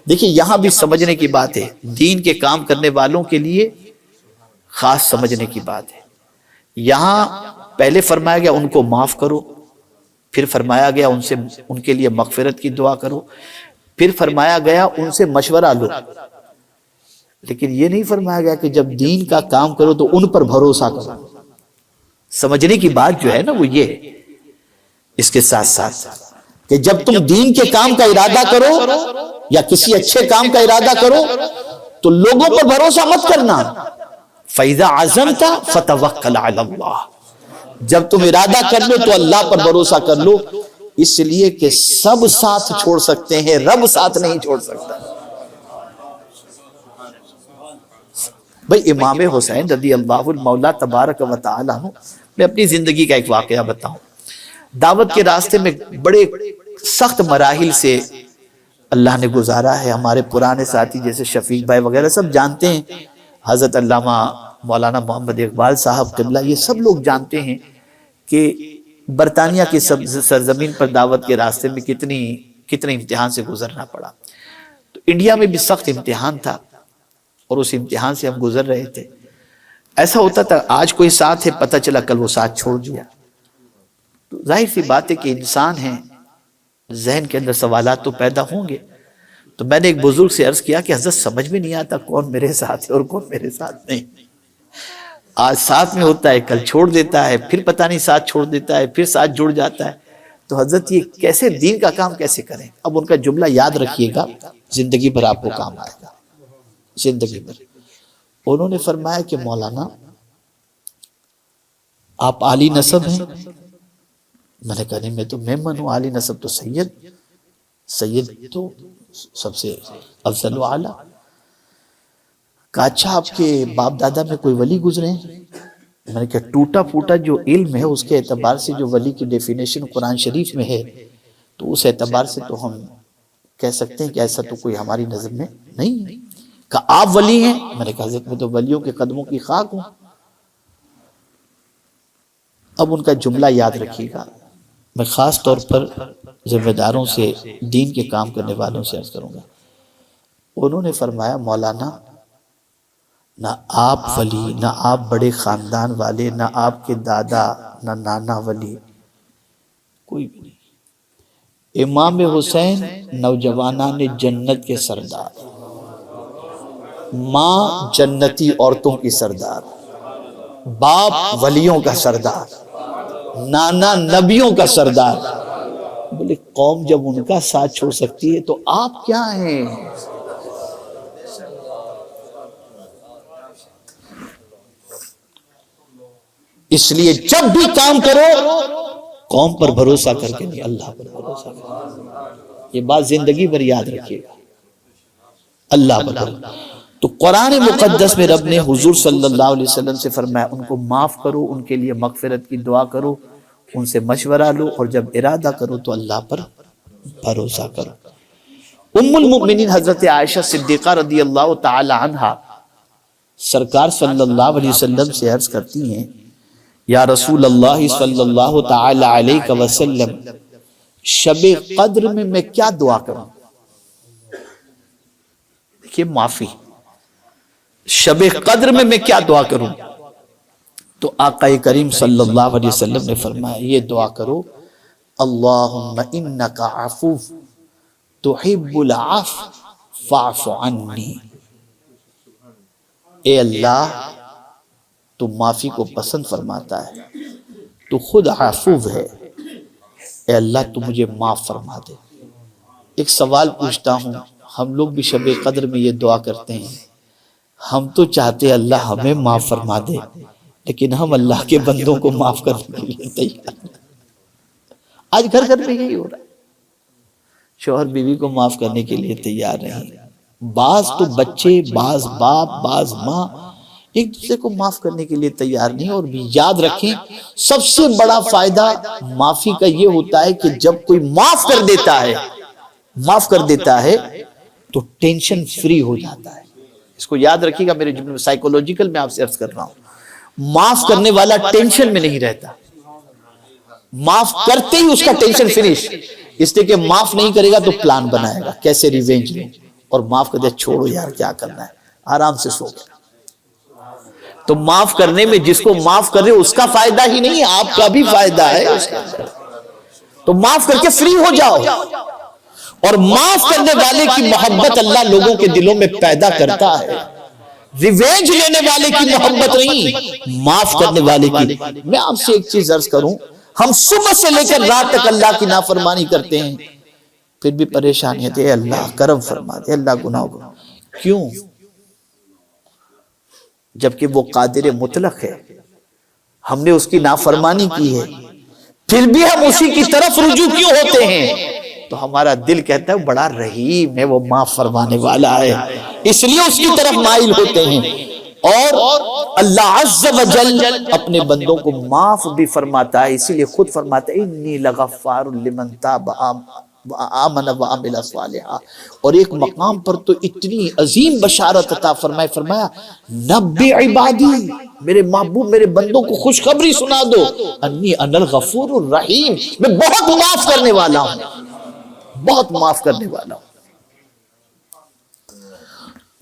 دیکھیں یہاں بھی سمجھنے کی بات ہے, دین کے کام کرنے والوں کے لیے خاص سمجھنے کی بات ہے. یہاں پہلے فرمایا گیا ان کو معاف کرو, پھر فرمایا گیا ان کے لیے مغفرت کی دعا کرو, پھر فرمایا گیا ان سے مشورہ لو. لیکن یہ نہیں فرمایا گیا کہ جب دین کا کام کرو تو ان پر بھروسہ کرو. سمجھنے کی بات جو ہے نا وہ یہ ہے اس کے ساتھ ساتھ کہ جب تم دین کے کام کا ارادہ کرو یا کسی اچھے کام کا ارادہ کرو تو لوگوں پر بھروسہ مت کرنا. فَإِذَا عَزَمْتَ فَتَوَكَّلْ عَلَى اللَّهِ, جب تم ارادہ کر لو تو اللہ پر بھروسہ کر لو, اس لیے کہ سب ساتھ چھوڑ سکتے ہیں, رب ساتھ نہیں چھوڑ سکتا. بھئی امام حسین رضی اللہ المولا تبارک و تعالی عنہ, میں اپنی زندگی کا ایک واقعہ بتاؤں. دعوت کے راستے میں بڑے سخت مراحل سے اللہ نے گزارا ہے. ہمارے پرانے ساتھی جیسے شفیق بھائی وغیرہ سب جانتے ہیں, حضرت علامہ مولانا محمد اقبال صاحب قبلہ, یہ سب لوگ جانتے ہیں کہ برطانیہ کی سرزمین پر دعوت کے راستے میں کتنے امتحان سے گزرنا پڑا. تو انڈیا میں بھی سخت امتحان تھا اور اس امتحان سے ہم گزر رہے تھے. ایسا ہوتا تھا آج کوئی ساتھ ہے, پتہ چلا کل وہ ساتھ چھوڑ دیا. تو ظاہر سی بات ہے کہ انسان ہیں, ذہن کے اندر سوالات تو پیدا ہوں گے. تو میں نے ایک بزرگ سے عرض کیا کہ حضرت سمجھ میں نہیں آتا کون میرے ساتھ ہے اور کون میرے ساتھ نہیں. آج ساتھ میں ہوتا ہے، کل چھوڑ دیتا ہے، پھر پتہ نہیں ساتھ چھوڑ دیتا ہے، پھر ساتھ جڑ جاتا ہے. تو حضرت یہ کیسے دین کا کام کیسے کریں؟ اب ان کا جملہ یاد رکھیے گا، زندگی بھر آپ کو کام آئے گا، زندگی بھر. انہوں نے فرمایا کہ مولانا آپ عالی نسب ہیں. میں نے کہا نہیں، میں تو ممن ہوں، عالی نسب تو سید تو سب سے افضل و اعلیٰ. کہا اچھا آپ کے باپ دادا میں کوئی ولی گزرے ہیں؟ میں نے کہا ٹوٹا پھوٹا جو علم ہے اس کے اعتبار سے جو ولی کی ڈیفینیشن قرآن شریف میں ہے تو اس اعتبار سے تو ہم کہہ سکتے ہیں کہ ایسا تو کوئی ہماری نظر میں نہیں ہے. کہا آپ ولی ہیں؟ میں نے کہا حضرت میں تو ولیوں کے قدموں کی خاک ہوں. اب ان کا جملہ یاد رکھیے گا. میں خاص طور پر ذمہ داروں سے، دین کے کام کرنے والوں سے عرض کروں گا. انہوں نے فرمایا مولانا نہ آپ ولی، نہ آپ بڑے خاندان والے، نہ آپ کے دادا، نہ نانا ولی، کوئی بھی نہیں. امام حسین نوجوانان جنت کے سردار، ماں جنتی عورتوں کی سردار، باپ ولیوں کا سردار، نانا نبیوں کا سردار. بولے قوم جب ان کا ساتھ چھوڑ سکتی ہے تو آپ کیا ہیں؟ اس لیے جب بھی کام کرو قوم پر بھروسہ کر کے نہیں، اللہ پر بھروسہ کر. یہ بات زندگی بھر یاد رکھیے گا، اللہ پر بھروسہ. تو قرآن مقدس میں رب نے حضور صلی اللہ علیہ وسلم سے فرمایا ان کو معاف کرو، ان کے لیے مغفرت کی دعا کرو، ان سے مشورہ لو، اور جب ارادہ کرو تو اللہ پر بھروسہ کرو. ام المؤمنین حضرت عائشہ صدیقہ رضی اللہ تعالی عنہا سرکار صلی اللہ علیہ وسلم سے عرض کرتی ہیں یا رسول اللہ صلی اللہ تعالی علیہ وسلم شب قدر میں کیا دعا کروں؟ دیکھیے معافی، شب قدر میں کیا دعا کروں؟ تو آقا کریم صلی اللہ علیہ وسلم نے فرمایا یہ دعا کرو اللہم انکا عفو تحب العفو فاعف عنی. اے اللہ تو معافی کو پسند فرماتا ہے، تو خود عفو ہے، اے اللہ تو مجھے معاف فرما دے. ایک سوال پوچھتا ہوں، ہم لوگ بھی شب قدر میں یہ دعا کرتے ہیں، ہم تو چاہتے ہیں اللہ ہمیں معاف فرما دے، لیکن ہم اللہ کے بندوں کو معاف کرنے کے لیے تیار ہیں. آج گھر گھر میں یہی ہو رہا ہے، شوہر بیوی کو معاف کرنے کے لیے تیار نہیں. بعض تو بچے، بعض باپ، بعض ماں ایک دوسرے کو معاف کرنے کے لیے تیار نہیں. اور بھی یاد رکھیں سب سے بڑا فائدہ معافی کا یہ ہوتا ہے کہ جب کوئی معاف کر دیتا ہے تو ٹینشن فری ہو جاتا ہے. اس کو یاد رکھیے گا، میرے جملے میں سائیکولوجیکل میں آپ سے عرض کر رہا ہوں. معاف کرنے والا ٹینشن میں نہیں رہتا، معاف کرتے ہی اس کا ٹینشن فنش. اس لیے کہ معاف نہیں کرے گا تو پلان بنائے گا کیسے ریونج لیں، اور معاف کر دے چھوڑو یار کیا کرنا ہے، آرام سے سو گیا. تو معاف کرنے میں جس کو معاف کر رہے اس کا فائدہ ہی نہیں، آپ کا بھی فائدہ ہے اس کے اندر. تو معاف کر کے فری ہو جاؤ. اور معاف کرنے والے کی محبت اللہ لوگوں کے دلوں میں پیدا کرتا ہے، ریونج لینے والے کی محبت نہیں، معاف کرنے والے کی. میں آپ سے ایک چیز عرض کروں، ہم صبح سے لے کر رات تک اللہ کی نافرمانی کرتے ہیں، پھر بھی پریشانی ہے، اللہ کرم فرما دے، اللہ گناہ کو. کیوں؟ جبکہ وہ قادر مطلق ہے، ہم نے اس کی نافرمانی کی ہے، پھر بھی ہم اسی کی طرف رجوع کیوں ہوتے ہیں؟ تو ہمارا دل کہتا ہے بڑا رحیم ہے، وہ معاف فرمانے والا ہے، اس لیے اس کی طرف مائل ہوتے ہیں. اور اللہ عز و جل اپنے بندوں کو معاف بھی فرماتا ہے، اسی لیے خود فرماتا ہے انی لغفار لمن تاب آمن وعمل صالحا. اور ایک مقام پر تو اتنی عظیم بشارت عطا فرمایا نبی عبادی، میرے محبوب میرے بندوں کو خوشخبری سنا دو، انی انا الغفور الرحیم، میں بہت معاف کرنے والا ہوں، بہت معاف کرنے والا ہوں.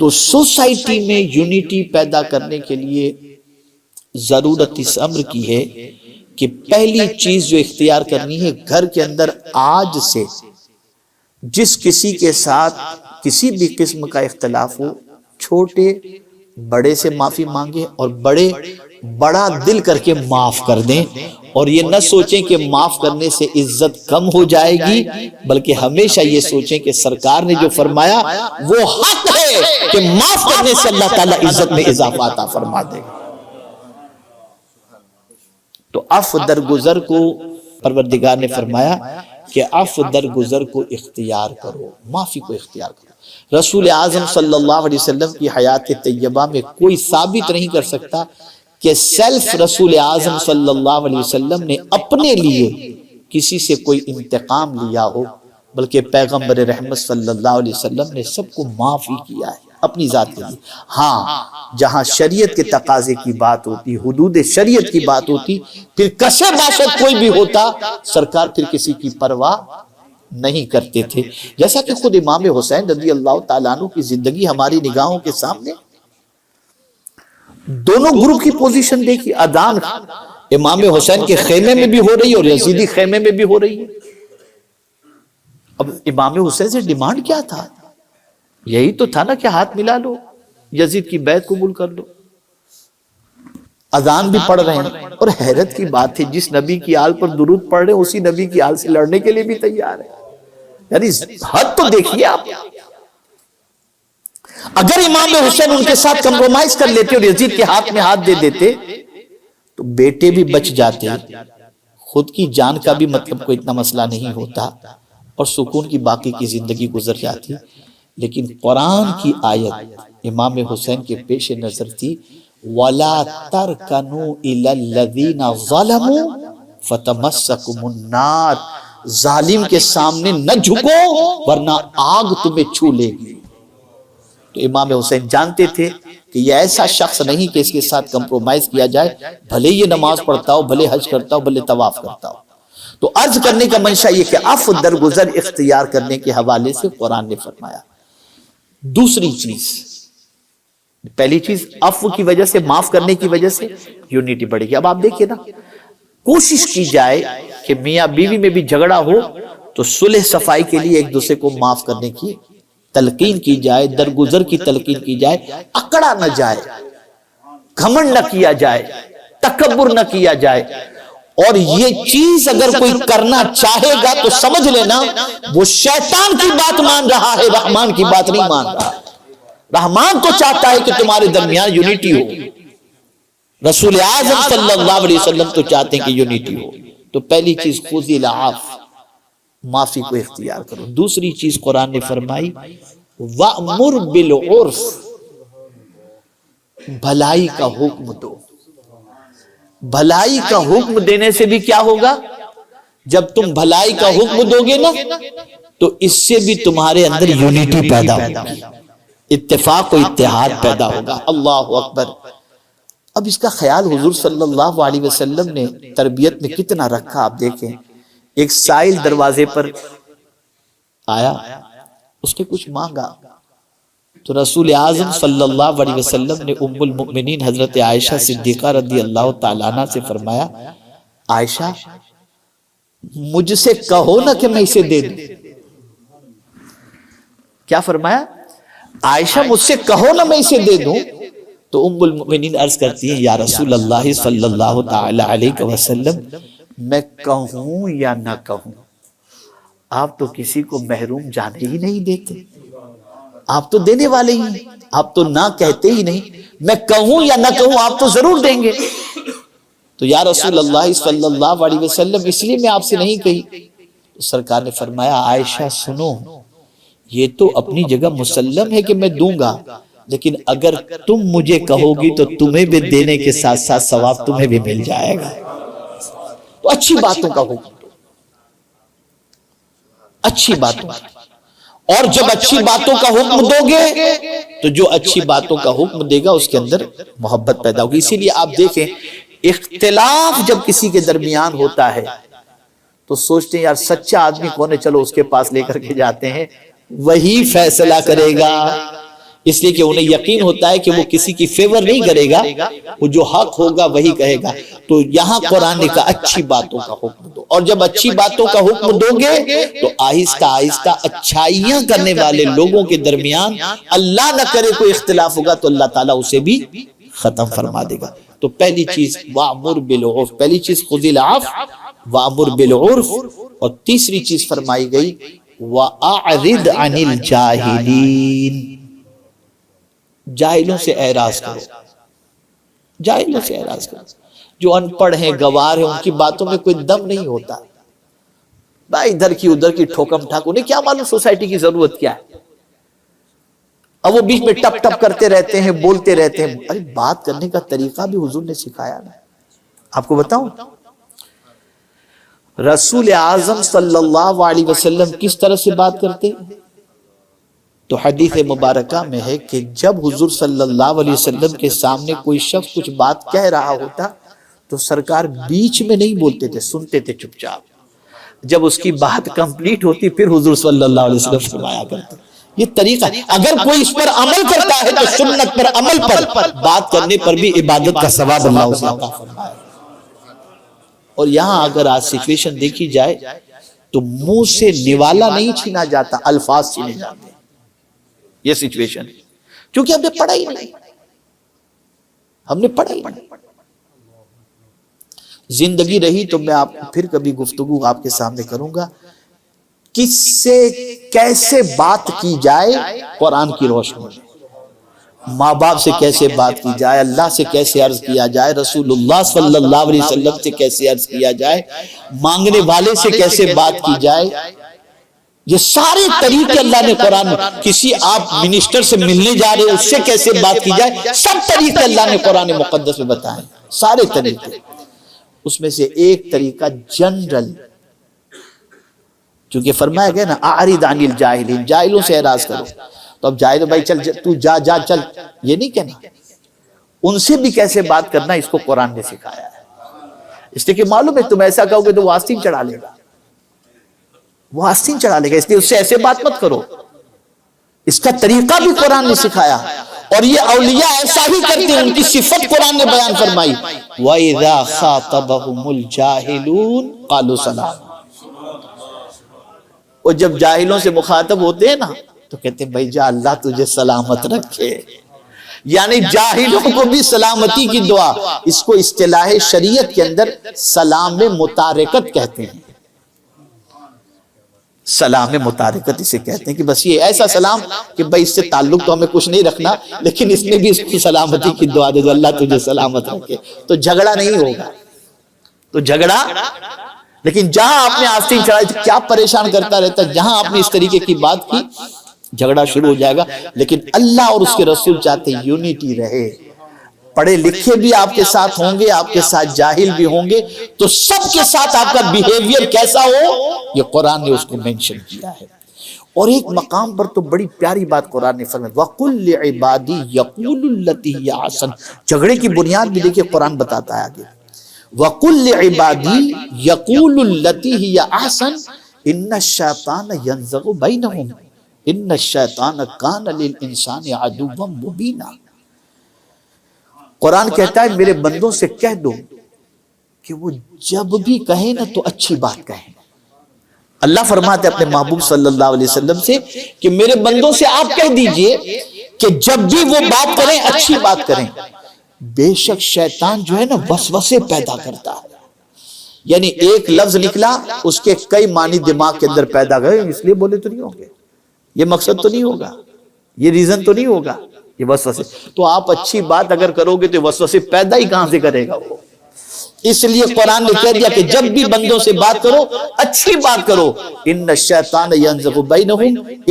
تو سوسائٹی میں یونٹی پیدا کرنے کے لیے ضرورت اس امر کی ہے کہ پہلی چیز جو اختیار کرنی ہے، گھر کے اندر آج سے جس کسی کے ساتھ کسی بھی قسم کا اختلاف ہو، چھوٹے بڑے سے معافی مانگے اور بڑا دل کر کے معاف کر دیں، اور یہ نہ سوچیں کہ معاف کرنے سے عزت کم ہو جائے گی، بلکہ ہمیشہ یہ سوچیں کہ سرکار نے جو فرمایا وہ حق ہے کہ معاف کرنے سے اللہ تعالیٰ عزت میں اضافہ عطا فرما دے گا۔ تو عفو درگزر کو پروردگار نے فرمایا کہ عفو درگزر کو اختیار کرو، معافی کو اختیار کرو۔ رسول اعظم صلی اللہ علیہ وسلم کی حیات طیبہ میں کوئی ثابت نہیں کر سکتا کہ سیلف رسول اعظم صلی اللہ علیہ وسلم نے اپنے لیے کسی سے کوئی انتقام لیا ہو، بلکہ پیغمبر رحمت صلی اللہ علیہ وسلم نے سب کو معاف ہی کیا ہے اپنی ذات کے لیے۔ ہاں جہاں شریعت کے تقاضے کی بات ہوتی، حدود شریعت کی بات ہوتی، پھر کسے باشد کوئی بھی ہوتا، سرکار پھر کسی کی پرواہ نہیں کرتے تھے۔ جیسا کہ خود امام حسین رضی اللہ تعالیٰ عنہ کی زندگی ہماری نگاہوں کے سامنے، دونوں گروپ کی پوزیشن دیکھی۔ اذان امام حسین کے خیمے میں بھی ہو رہی ہے اور یزیدی خیمے میں بھی ہو رہی ہے۔ اب امام حسین سے ڈیمانڈ کیا تھا؟ یہی تو تھا نا کہ ہاتھ ملا لو، یزید کی بیعت قبول کر لو۔ اذان بھی پڑھ رہے ہیں، اور حیرت کی بات ہے جس نبی کی آل پر درود پڑھ رہے ہیں اسی نبی کی آل سے لڑنے کے لیے بھی تیار ہے۔ یعنی حد تو دیکھیے آپ۔ اگر امام حسین ان کے ساتھ کمپرومائز کر لیتے اور یزید کے ہاتھ میں ہاتھ دے دیتے تو بیٹے بھی بچ جاتے، خود کی جان کا بھی مطلب کوئی اتنا مسئلہ نہیں ہوتا، اور سکون کی باقی کی زندگی گزر جاتی۔ لیکن قرآن کی آیت امام حسین کے پیش نظر تھی، وَلَا تَرْكَنُوا إِلَى الَّذِينَ ظَلَمُوا فَتَمَسَّكُمُ النَّارِ، ظالم کے سامنے نہ جھکو ورنہ آگ تمہیں چھو لے گی۔ تو امام حسین جانتے تھے کہ یہ ایسا شخص نہیں کہ اس کے ساتھ کمپرومائز کیا جائے، بھلے یہ نماز پڑھتا ہو، بھلے حج کرتا ہو، بھلے طواف کرتا ہو۔ تو عرض کرنے کا منشا یہ کہ عفو درگزر اختیار کرنے کے حوالے سے قرآن نے فرمایا۔ دوسری چیز، پہلی چیز عفو کی وجہ سے، معاف کرنے کی وجہ سے یونٹی بڑھے گی۔ اب آپ دیکھیں نا، کوشش کی جائے کہ میاں بیوی میں بھی جھگڑا ہو تو صلح صفائی کے لیے ایک دوسرے کو معاف کرنے کی تلقین کی جائے، درگزر کی تلقین کی جائے، اکڑا نہ جائے، گھمنڈ نہ کیا جائے، تکبر نہ کیا جائے۔ اور یہ چیز اگر کوئی کرنا چاہے گا تو سمجھ لینا وہ شیطان کی بات مان رہا ہے، رحمان کی بات نہیں مان رہا۔ رحمان تو چاہتا ہے کہ تمہارے درمیان یونٹی ہو، رسول اعظم صلی اللہ علیہ وسلم تو چاہتے ہیں کہ یونٹی ہو۔ تو پہلی چیز خذ العفو، معافی کو اختیار کرو۔ دوسری چیز قرآن نے فرمائی وَأْمُرْ بِالْعُرْفِ، بھلائی کا حکم دو۔ بھلائی کا حکم دینے سے بھی کیا ہوگا؟ جب تم بھلائی کا حکم دو گے نا تو اس سے بھی تمہارے اندر یونٹی پیدا ہوگی، اتفاق و اتحاد پیدا ہوگا۔ اللہ اکبر۔ اب اس کا خیال حضور صلی اللہ علیہ وسلم نے تربیت میں کتنا رکھا، آپ دیکھیں۔ ایک سائل دروازے پر آیا، اس نے کچھ مانگا تو رسول اعظم صلی اللہ علیہ وسلم نے ام المؤمنین حضرت عائشہ صدیقہ رضی اللہ تعالیٰ عنہ سے فرمایا، عائشہ مجھ سے کہو نا کہ میں اسے دے دوں۔ کیا فرمایا؟ عائشہ مجھ سے کہو نا میں اسے دے دوں۔ تو ام المؤمنین عرض کرتی ہیں، یا رسول اللہ صلی اللہ تعالیٰ علیہ وسلم، میں کہوں یا نہ کہوں؟ آپ تو کسی کو محروم جانے ہی نہیں دیتے، آپ تو دینے والے ہی، آپ تو نہ کہتے ہی نہیں۔ میں کہوں یا نہ کہوں آپ تو ضرور دیں گے۔ تو یا رسول اللہ صلی اللہ علیہ وسلم اس لیے میں آپ سے نہیں کہی۔ تو سرکار نے فرمایا، عائشہ سنو، یہ تو اپنی جگہ مسلم ہے کہ میں دوں گا، لیکن اگر تم مجھے کہو گی تو تمہیں بھی دینے کے ساتھ ساتھ ثواب تمہیں بھی مل جائے گا۔ تو اچھی باتوں کا حکم دو، اچھی باتوں، اور جب اچھی باتوں کا حکم دو گے تو جو اچھی باتوں کا حکم دے گا اس کے اندر محبت پیدا ہوگی۔ اسی لیے آپ دیکھیں، اختلاف جب کسی کے درمیان ہوتا ہے تو سوچتے ہیں یار سچا آدمی کون ہے، چلو اس کے پاس لے کر کے جاتے ہیں، وہی فیصلہ کرے گا۔ اس لیے کہ انہیں یقین ہوتا ہے کہ وہ کسی کی فیور نہیں کرے گا، وہ جو حق ہوگا وہی کہے گا۔ تو یہاں قرآن نے کہا اچھی باتوں کا حکم دو، اور جب اچھی باتوں کا حکم دو گے تو آہستہ آہستہ اچھائیاں کرنے والے لوگوں کے درمیان اللہ نہ کرے کوئی اختلاف ہوگا تو اللہ تعالیٰ اسے بھی ختم فرما دے گا۔ تو پہلی چیز وَأْمُرْ بِالْعُرْفِ، پہلی چیز خُذِ الْعَفْوَ وَأْمُرْ بِالْعُرْفِ، اور تیسری چیز فرمائی گئی وَأَعْرِضْ عَنِ الْجَاهِلِينَ، جاہلوں سے اعراض کرو، جاہلوں سے اعراض کرو۔ جو ان پڑھ ہیں، گوار ہیں، ان کی باتوں میں کوئی دم نہیں ہوتا، بھائی ادھر کی ادھر کی ٹھوکم ٹھاک، انہیں کیا معلوم سوسائٹی کی ضرورت کیا ہے۔ اب وہ بیچ میں ٹپ ٹپ کرتے رہتے ہیں، بولتے رہتے ہیں۔ ارے بات کرنے کا طریقہ بھی حضور نے سکھایا نا۔ آپ کو بتاؤں رسول اعظم صلی اللہ علیہ وسلم کس طرح سے بات کرتے؟ تو حدیث مبارکہ میں ہے کہ جب حضور صلی اللہ علیہ وسلم کے سامنے کوئی شخص کچھ بات کہہ رہا ہوتا تو سرکار بیچ میں نہیں بولتے تھے، سنتے تھے چپ چاپ۔ جب اس کی بات کمپلیٹ ہوتی پھر حضور صلی اللہ علیہ وسلم فرمایا کرتے۔ یہ طریقہ، اگر کوئی اس پر عمل کرتا ہے تو سنت پر عمل پر، بات کرنے پر بھی عبادت کا ثواب اللہ اسے عطا فرمائے۔ اور یہاں اگر آج سچویشن دیکھی جائے تو منہ سے نوالا نہیں چھینا جاتا، الفاظ چھینے جاتے ہیں۔ یہ سچویشن ہے کیونکہ ہم نے پڑھا ہی نہیں، ہم نے پڑھا ہی نہیں۔ زندگی رہی تو میں آپ پھر کبھی گفتگو آپ کے سامنے کروں گا، کس سے کیسے بات کی جائے قرآن کی روشنی میں، ماں باپ سے کیسے بات کی جائے، اللہ سے کیسے عرض کیا جائے، رسول اللہ صلی اللہ علیہ وسلم سے کیسے عرض کیا جائے، مانگنے والے سے کیسے بات کی جائے، یہ سارے طریقے اللہ نے قرآن میں، کسی آپ منسٹر سے ملنے جا رہے اس سے کیسے بات کی جائے، سب طریقے اللہ نے قرآن مقدس میں بتائے، سارے طریقے۔ اس میں سے ایک طریقہ جنرل، چونکہ فرمایا گیا نا اعرض عن الجاہلین، جاہلوں سے اعراض کرو۔ تو اب جاہل بھائی چل تو جا چل، یہ نہیں کہنا، ان سے بھی کیسے بات کرنا اس کو قرآن نے سکھایا ہے۔ اس لیے کہ معلوم ہے تم ایسا کہو گے تو وہ آستین چڑھا لے گا، وہ آستین چڑھا لے گا، اس لیے اس سے ایسے بات مت کرو۔ اس کا طریقہ بھی قرآن نے سکھایا، اور یہ اولیاء ایسا ہی کرتے ہیں، ان کی صفت قرآن نے بیان فرمائی وَإِذَا خَاطَبَهُمُ الْجَاهِلُونَ قَالُوا سَلَامًا۔ اور جب جاہلوں سے مخاطب ہوتے ہیں نا تو کہتے ہیں بھائی جا اللہ تجھے سلامت رکھے، یعنی جاہلوں کو بھی سلامتی کی دعا۔ اس کو اصطلاح شریعت کے اندر سلام متارکت کہتے ہیں، سلام متارکت اسے کہتے ہیں کہ بس یہ ایسا سلام کہ بھائی اس سے تعلق تو ہمیں کچھ نہیں رکھنا، لیکن اس میں بھی اس کی سلامتی کی دعا دے دو، اللہ تجھے سلامت رکھے۔ تو جھگڑا نہیں ہوگا، تو جھگڑا، لیکن جہاں آپ نے آستین چڑھائی کیا پریشان کرتا رہتا، جہاں آپ نے اس طریقے کی بات کی جھگڑا شروع ہو جائے گا۔ لیکن اللہ اور اس کے رسول چاہتے ہیں یونیٹی رہے، پڑھے لکھے بھی آپ کے ساتھ ہوں گے، آپ کے ساتھ جاہل بھی ہوں گے، تو سب کے ساتھ آپ کا بیہیویئر کیسا ہو یہ قرآن نے اس کو مینشن کیا ہے۔ اور ایک مقام پر تو بڑی پیاری بات قرآن نے فرمائی وَقُلْ لِعِبَادِي يَقُولُ الَّتِي هِيَ أَحْسَنُ، جھگڑے کی بنیاد بھی دیکھیں قرآن بتاتا ہے آگے وَقُلْ لِعِبَادِي يَقُولُ الَّتِي هِيَ أَحْسَنُ إِنَّ الشَّيْطَانَ يَنزَغُ بَيْنَهُمْ إِنَّ الشَّيْطَانَ كَانَ لِلْإِنسَانِ عَدُوًّا مُبِينًا۔ قرآن کہتا ہے میرے بندوں سے کہہ دو کہ وہ جب بھی کہیں نا تو اچھی بات کہیں۔ اللہ فرماتے اپنے محبوب صلی اللہ علیہ وسلم سے کہ میرے بندوں سے آپ کہہ دیجئے کہ جب بھی وہ بات کریں اچھی بات کریں۔ بے شک شیطان جو ہے نا وسوسے پیدا کرتا ہے، یعنی ایک لفظ نکلا اس کے کئی معنی دماغ کے اندر پیدا گئے، اس لیے بولے تو نہیں ہوں گے، یہ مقصد تو نہیں ہوگا، یہ ریزن تو نہیں ہوگا، یہ وسوسے۔ تو آپ اچھی بات اگر کرو گے تو وسوسے پیدا ہی کہاں سے کرے گا وہ؟ اس لیے قرآن نے کہہ دیا کہ جب بھی بندوں سے بات کرو اچھی بات کرو۔ ان الشیطان ینزغ بینہم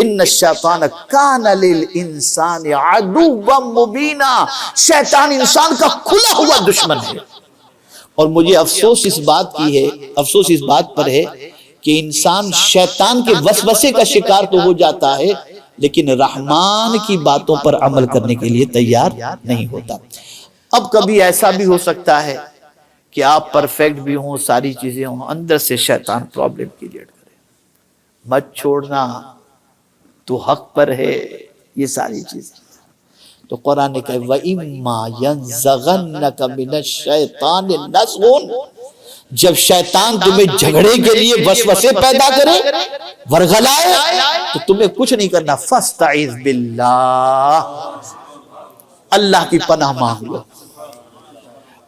ان الشیطان کان للانسان عدوا مبینا، شیطان انسان کا کھلا ہوا دشمن ہے۔ اور مجھے افسوس اس بات کی ہے، افسوس اس بات پر ہے کہ انسان شیطان کے وسوسے کا شکار تو ہو جاتا ہے لیکن رحمان کی باتوں پر عمل کرنے کے لیے تیار نہیں ہوتا۔ اب کبھی ایسا بھی ہو سکتا ہے کہ آپ پرفیکٹ بھی ہوں، ساری چیزیں ہوں، اندر سے شیطان پرابلم کریٹ کرے، مت چھوڑنا تو حق پر ہے، یہ ساری چیزیں۔ تو قرآن نے کہا وَإِمَّا يَنزَغَنَّكَ مِنَ الشَّيْطَانِ نَزْغٌ، جب شیطان تمہیں جھگڑے کے لیے وسوسے پیدا کرے، ورغلائے، تو تمہیں کچھ نہیں کرنا، فَاسْتَعِذْ بِاللَّهِ، اللہ کی پناہ مانگ لو۔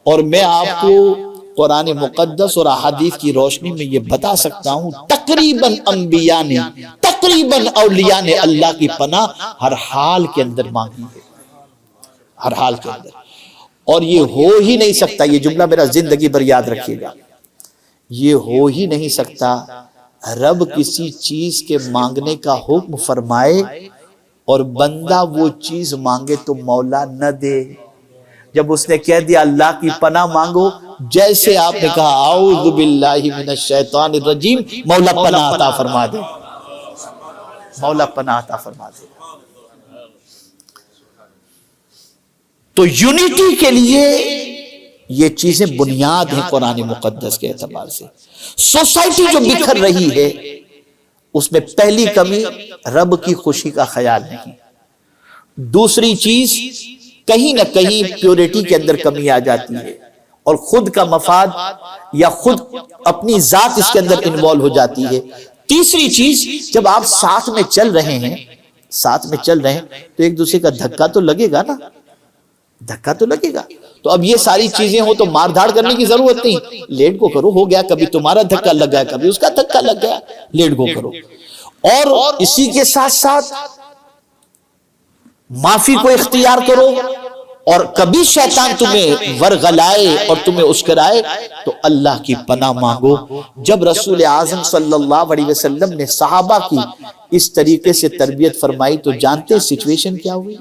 اور میں آپ کو قرآن مقدس اور احادیث کی روشنی میں یہ بتا سکتا ہوں، تقریباً انبیاء نے، تقریباً اولیاء نے اللہ کی پناہ ہر حال کے اندر مانگی ہے، ہر حال کے اندر۔ اور یہ ہو ہی نہیں سکتا، یہ جملہ میرا زندگی بھر یاد رکھیے گا، یہ ہو ہی نہیں سکتا رب کسی چیز کے مانگنے کا حکم فرمائے اور بندہ وہ چیز مانگے تو مولا نہ دے۔ جب اس نے کہہ دیا اللہ کی پناہ مانگو، جیسے آپ نے کہا اعوذ باللہ من الشیطان الرجیم، مولا پناہ عطا فرما دے، مولا پناہ عطا فرما دے۔ تو یونیٹی کے لیے یہ چیزیں بنیاد ہیں قرآن مقدس کے اعتبار سے۔ سوسائٹی جو بکھر رہی ہے اس میں پہلی کمی رب کی خوشی کا خیال نہیں، دوسری چیز کہیں نہ کہیں پیورٹی کے اندر کمی آ جاتی ہے اور خود کا مفاد یا خود اپنی ذات اس کے اندر انوالو ہو جاتی ہے، تیسری چیز جب آپ ساتھ میں چل رہے ہیں تو ایک دوسرے کا دھکا تو لگے گا نا، دھکا تو لگے گا۔ تو اب یہ ساری چیزیں ہو تو مار دھاڑ کرنے کی ضرورت نہیں، لیٹ کو کرو، ہو گیا، کبھی تمہارا دھکا لگ گیا کبھی اس کا دھکا لگ گیا، لیٹ کو کرو۔ اور اسی کے ساتھ ساتھ معافی کو اختیار کرو، اور کبھی شیطان تمہیں ورغلائے اور تمہیں اسکرائے تو اللہ کی پناہ مانگو۔ جب رسول اعظم صلی اللہ علیہ وسلم نے صحابہ کی اس طریقے سے تربیت فرمائی تو جانتے سچویشن کیا ہوئی؟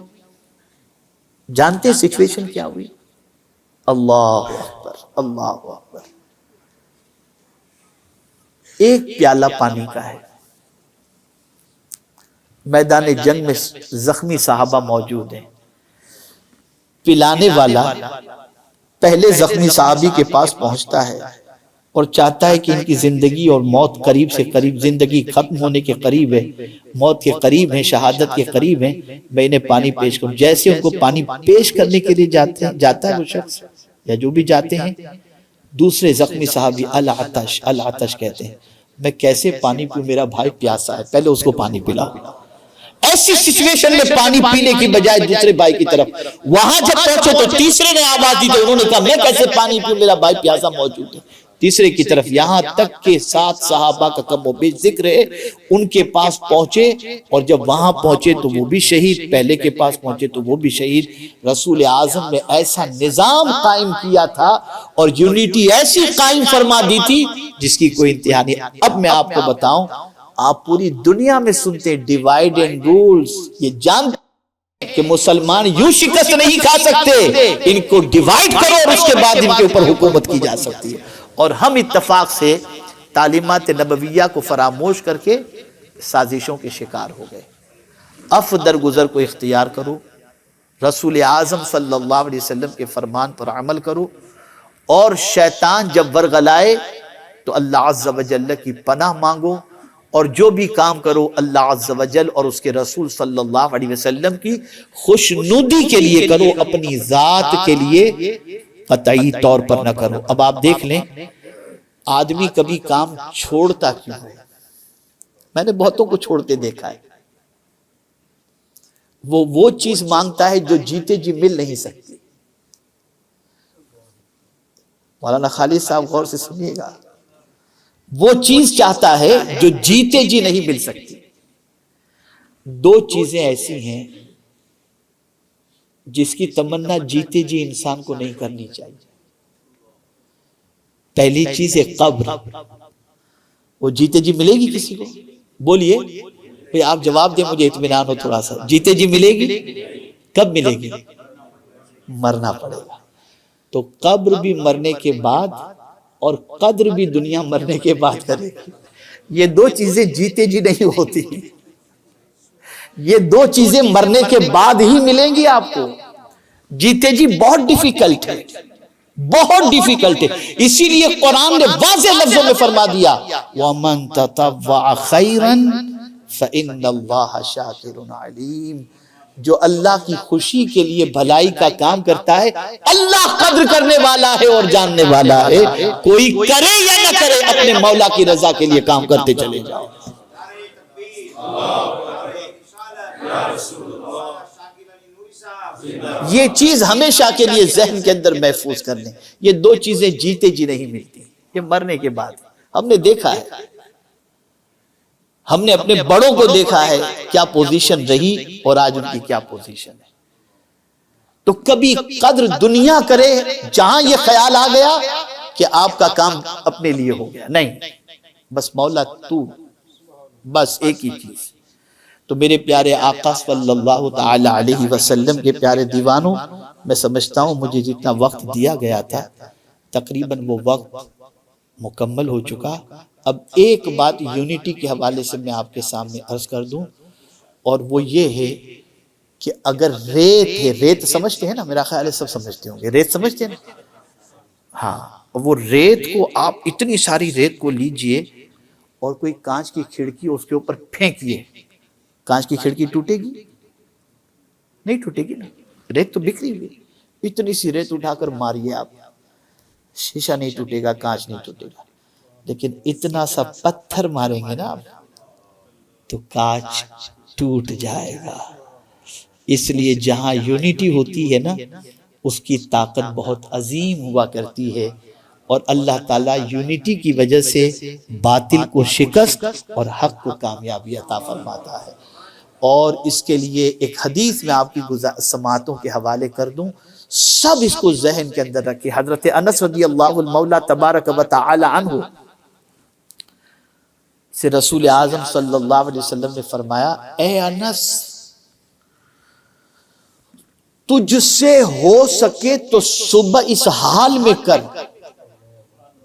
جانتے سچویشن کیا ہوئی؟ اللہ اکبر، اللہ اکبر۔ ایک پیالہ پانی کا ہے، میدان جنگ میں زخمی صحابہ موجود ہیں، پلانے والا پہلے زخمی صحابی کے پاس پہنچتا ہے اور چاہتا ہے کہ ان کی زندگی اور موت قریب سے قریب، زندگی ختم ہونے کے قریب ہے، موت کے قریب ہے، شہادت کے قریب ہے، میں انہیں پانی پیش کروں۔ جیسے ان کو پانی پیش کرنے کے لیے جاتا ہے وہ شخص یا جو بھی جاتے ہیں، دوسرے زخمی صحابی العطش، العطش کہتے ہیں، میں کیسے پانی پیوں، میرا بھائی پیاسا ہے، پہلے اس کو پانی پلا۔ ایسی سچویشن میں پانی پینے کی بجائے دوسرے بھائی کی طرف، وہاں جب پہنچے تو تیسرے نے آواز دی، تو انہوں نے کہا میں کیسے پانی پیوں، میرا بھائی پیاسا موجود ہے۔ تیسرے کی طرف، یہاں تک کہ 7 صحابہ کا کم و بیش ذکر ہے، ان کے پاس پہنچے، اور جب وہاں پہنچے تو وہ بھی شہید، پہلے کے پاس پہنچے تو وہ بھی شہید۔ رسول اعظم نے ایسا نظام قائم کیا تھا اور یونیٹی ایسی قائم فرما دی تھی جس کی کوئی انتہا نہیں۔ اب میں آپ کو بتاؤں، آپ پوری دنیا میں سنتے ہیں ڈیوائیڈ اینڈ رولز، یہ جانتے ہیں کہ مسلمان یوں شکست نہیں کھا سکتے، ان کو ڈیوائیڈ کرو اور اس کے بعد ان کے اوپر حکومت کی جا سکتی ہے۔ اور ہم اتفاق سے تعلیمات نبویہ کو فراموش کر کے سازشوں کے شکار ہو گئے۔ عفو درگزر کو اختیار کرو، رسول اعظم صلی اللہ علیہ وسلم کے فرمان پر عمل کرو، اور شیطان جب ورغلائے تو اللہ عز و جل کی پناہ مانگو، اور جو بھی کام کرو اللہ عز و جل اور اس کے رسول صلی اللہ علیہ وسلم کی خوشنودی کے لیے کرو، اپنی ذات کے لیے قطعی طور پر نہ کرو۔ اب آپ دیکھ لیں آدمی کبھی کام چھوڑتا کیوں ہے؟ میں نے بہتوں کو چھوڑتے دیکھا ہے، وہ چیز مانگتا ہے جو جیتے جی مل نہیں سکتی۔ مولانا خالد صاحب غور سے سنیے گا، وہ چیز چاہتا ہے جو جیتے جی نہیں مل سکتی۔ 2 چیزیں ایسی ہیں جس کی تمنا جیتے جی انسان کو نہیں کرنی چاہیے۔ پہلی چیز ہے قبر، وہ جیتے جی ملے گی کسی کو؟ بولیے بھئی، آپ جواب دیں، مجھے اطمینان ہو تھوڑا سا۔ جیتے جی ملے گی؟ کب ملے گی؟ مرنا پڑے گا۔ تو قبر بھی مرنے کے بعد اور قدر بھی دنیا مرنے کے بعد کرے گی۔ یہ 2 چیزیں جیتے جی نہیں ہوتی، یہ 2 چیزیں مرنے کے بعد ہی ملیں گی آپ کو۔ جیتے جی بہت ڈیفیکلٹ ہے، بہت ڈیفیکلٹ ہے۔ اسی لیے قرآن نے واضح لفظوں میں فرما دیا وَمَن تَطَوَّعَ خَيْرًا فَإِنَّ اللَّهَ شَاكِرٌ عَلِيمٌ۔ جو اللہ کی خوشی کے لیے بھلائی کا کام کرتا ہے اللہ قدر کرنے والا ہے اور جاننے والا ہے. کوئی کرے یا نہ کرے اپنے مولا کی رضا کے لیے کام کرتے چلے جاؤ. یہ چیز ہمیشہ کے لیے ذہن کے اندر محفوظ کر لیں. یہ دو چیزیں جیتے جی نہیں ملتی، یہ مرنے کے بعد. ہم نے دیکھا ہے، ہم نے اپنے بڑوں کو دیکھا ہے کیا پوزیشن رہی اور آج ان کی کیا پوزیشن ہے. تو کبھی قدر دنیا کرے جہاں یہ خیال آ گیا کہ آپ کا کام اپنے لیے ہو گیا، نہیں، بس مولا تو، بس ایک ہی چیز. تو میرے پیارے آقا صلی اللہ تعالی علیہ وسلم کے پیارے دیوانوں، میں سمجھتا ہوں مجھے جتنا وقت دیا گیا تھا تقریباً وہ وقت مکمل ہو چکا. اب ایک بات یونٹی کے حوالے سے میں آپ کے سامنے عرض کر دوں، اور وہ یہ ہے کہ اگر ریت ہے، ریت سمجھتے ہیں نا، میرا خیال ہے سب سمجھتے ہوں گے، ریت سمجھتے ہیں نا؟ ہاں، وہ ریت کو آپ اتنی ساری ریت کو لیجئے اور کوئی کانچ کی کھڑکی اس کے اوپر پھینکیے، کانچ کی کھڑکی ٹوٹے گی؟ نہیں ٹوٹے گی نا، ریت تو بکھری ہوئی. اتنی سی ریت اٹھا کر ماریے آپ، شیشہ نہیں ٹوٹے گا، کانچ نہیں ٹوٹے گا. لیکن اتنا سا پتھر ماریں گے نا آپ تو کانچ ٹوٹ جائے گا. اس لیے جہاں یونٹی ہوتی ہے نا اس کی طاقت بہت عظیم ہوا کرتی ہے، اور اللہ تعالیٰ یونٹی کی وجہ سے باطل کو شکست اور حق کو کامیابی عطا فرماتا ہے. اور اس کے لیے ایک حدیث میں آپ کی سماعتوں کے حوالے کر دوں، سب اس کو ذہن کے اندر رکھیں. حضرت انس رضی اللہ المولا تبارک و تعالی عنہ سے رسول اعظم صلی اللہ علیہ وسلم نے فرمایا، اے انس، تجھ سے ہو سکے تو صبح اس حال میں کر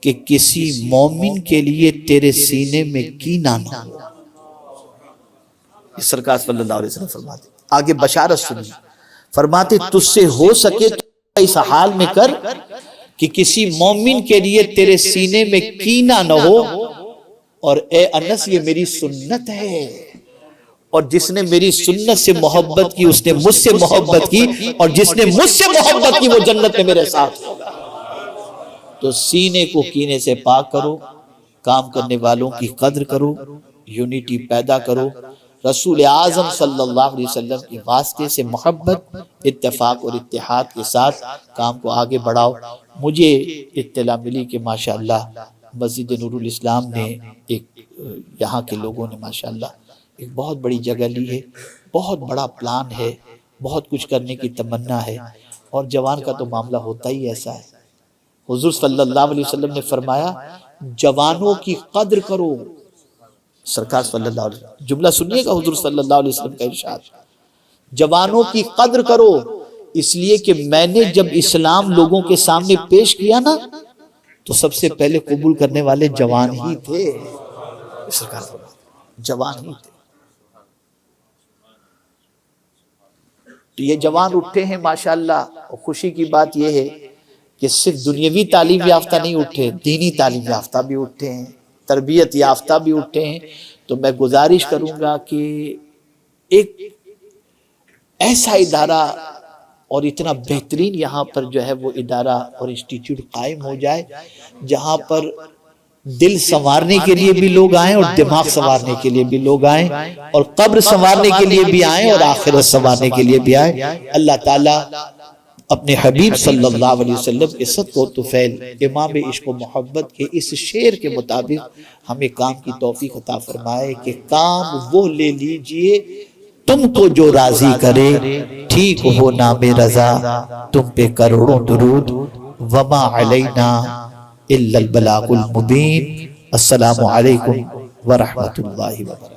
کہ کسی مومن کے لیے تیرے سینے میں کینہ نہ ہو. سرکار صلی اللہ علیہ وسلم فرماتے، آگے بشارت سنی، فرماتے تجھ سے ہو سکے تو اس حال میں کر کہ کسی مومن کے لیے تیرے سینے میں کینہ نہ ہو. اور اے انس، یہ میری سنت ہے، اور جس نے میری سنت سے محبت کی اس نے مجھ سے محبت کی، اور جس نے مجھ سے محبت کی وہ جنت میں میرے ساتھ ہوگا. تو سینے کو کینے سے پاک کرو، کام کرنے والوں کی قدر کرو، یونٹی پیدا کرو، رسول اعظم صلی اللہ علیہ وسلم کے واسطے سے محبت، اتفاق اور اتحاد کے ساتھ کام کو آگے بڑھاؤ. مجھے اطلاع ملی کہ ماشاءاللہ مسجد نور الاسلام نے ایک یہاں کے لوگوں نے ماشاءاللہ ایک بہت بڑی جگہ لی ہے، بہت بڑا پلان ہے، بہت کچھ کرنے کی تمنا ہے، اور جوان کا تو معاملہ ہوتا ہی ایسا ہے. حضور صلی اللہ علیہ وسلم نے فرمایا جوانوں کی قدر کرو. سرکار صلی اللہ علیہ وسلم، جملہ سنیے گا حضور صلی اللہ علیہ وسلم کا ارشاد، جوانوں کی قدر کرو، اس لیے کہ میں نے جب اسلام لوگوں کے سامنے پیش کیا نا تو سب سے پہلے قبول کرنے والے جوان ہی تھے. سرکار جوان ہی تھے. تو یہ جوان اٹھے ہیں ماشاءاللہ، اور خوشی کی بات یہ ہے کہ صرف دنیاوی تعلیم یافتہ نہیں اٹھے، دینی تعلیم یافتہ بھی اٹھے ہیں، تربیت یافتہ بھی اٹھے ہیں. تو میں گزارش کروں گا کہ ایک ایسا ادارہ اور اتنا بہترین یہاں پر جو ہے وہ ادارہ اور انسٹیٹیوٹ قائم ہو جائے جہاں پر دل سنوارنے کے لیے بھی لوگ آئیں اور دماغ سنوارنے کے لیے بھی لوگ آئیں، اور قبر سنوارنے کے لیے بھی آئیں اور آخرت سنوارنے کے لیے بھی آئیں. اللہ تعالیٰ اپنے حبیب صلی اللہ علیہ وسلم کے صدق و طفیل امام عشق و محبت کے اس شعر کے مطابق ہمیں کام کی توفیق عطا فرمائے کہ کام وہ لے لیجئے تم کو جو راضی کرے، ٹھیک ہو نام رضا تم پہ کروڑوں درود، وما علینا الا البلاغ المبین. السلام علیکم ورحمۃ اللہ وبرکاتہ.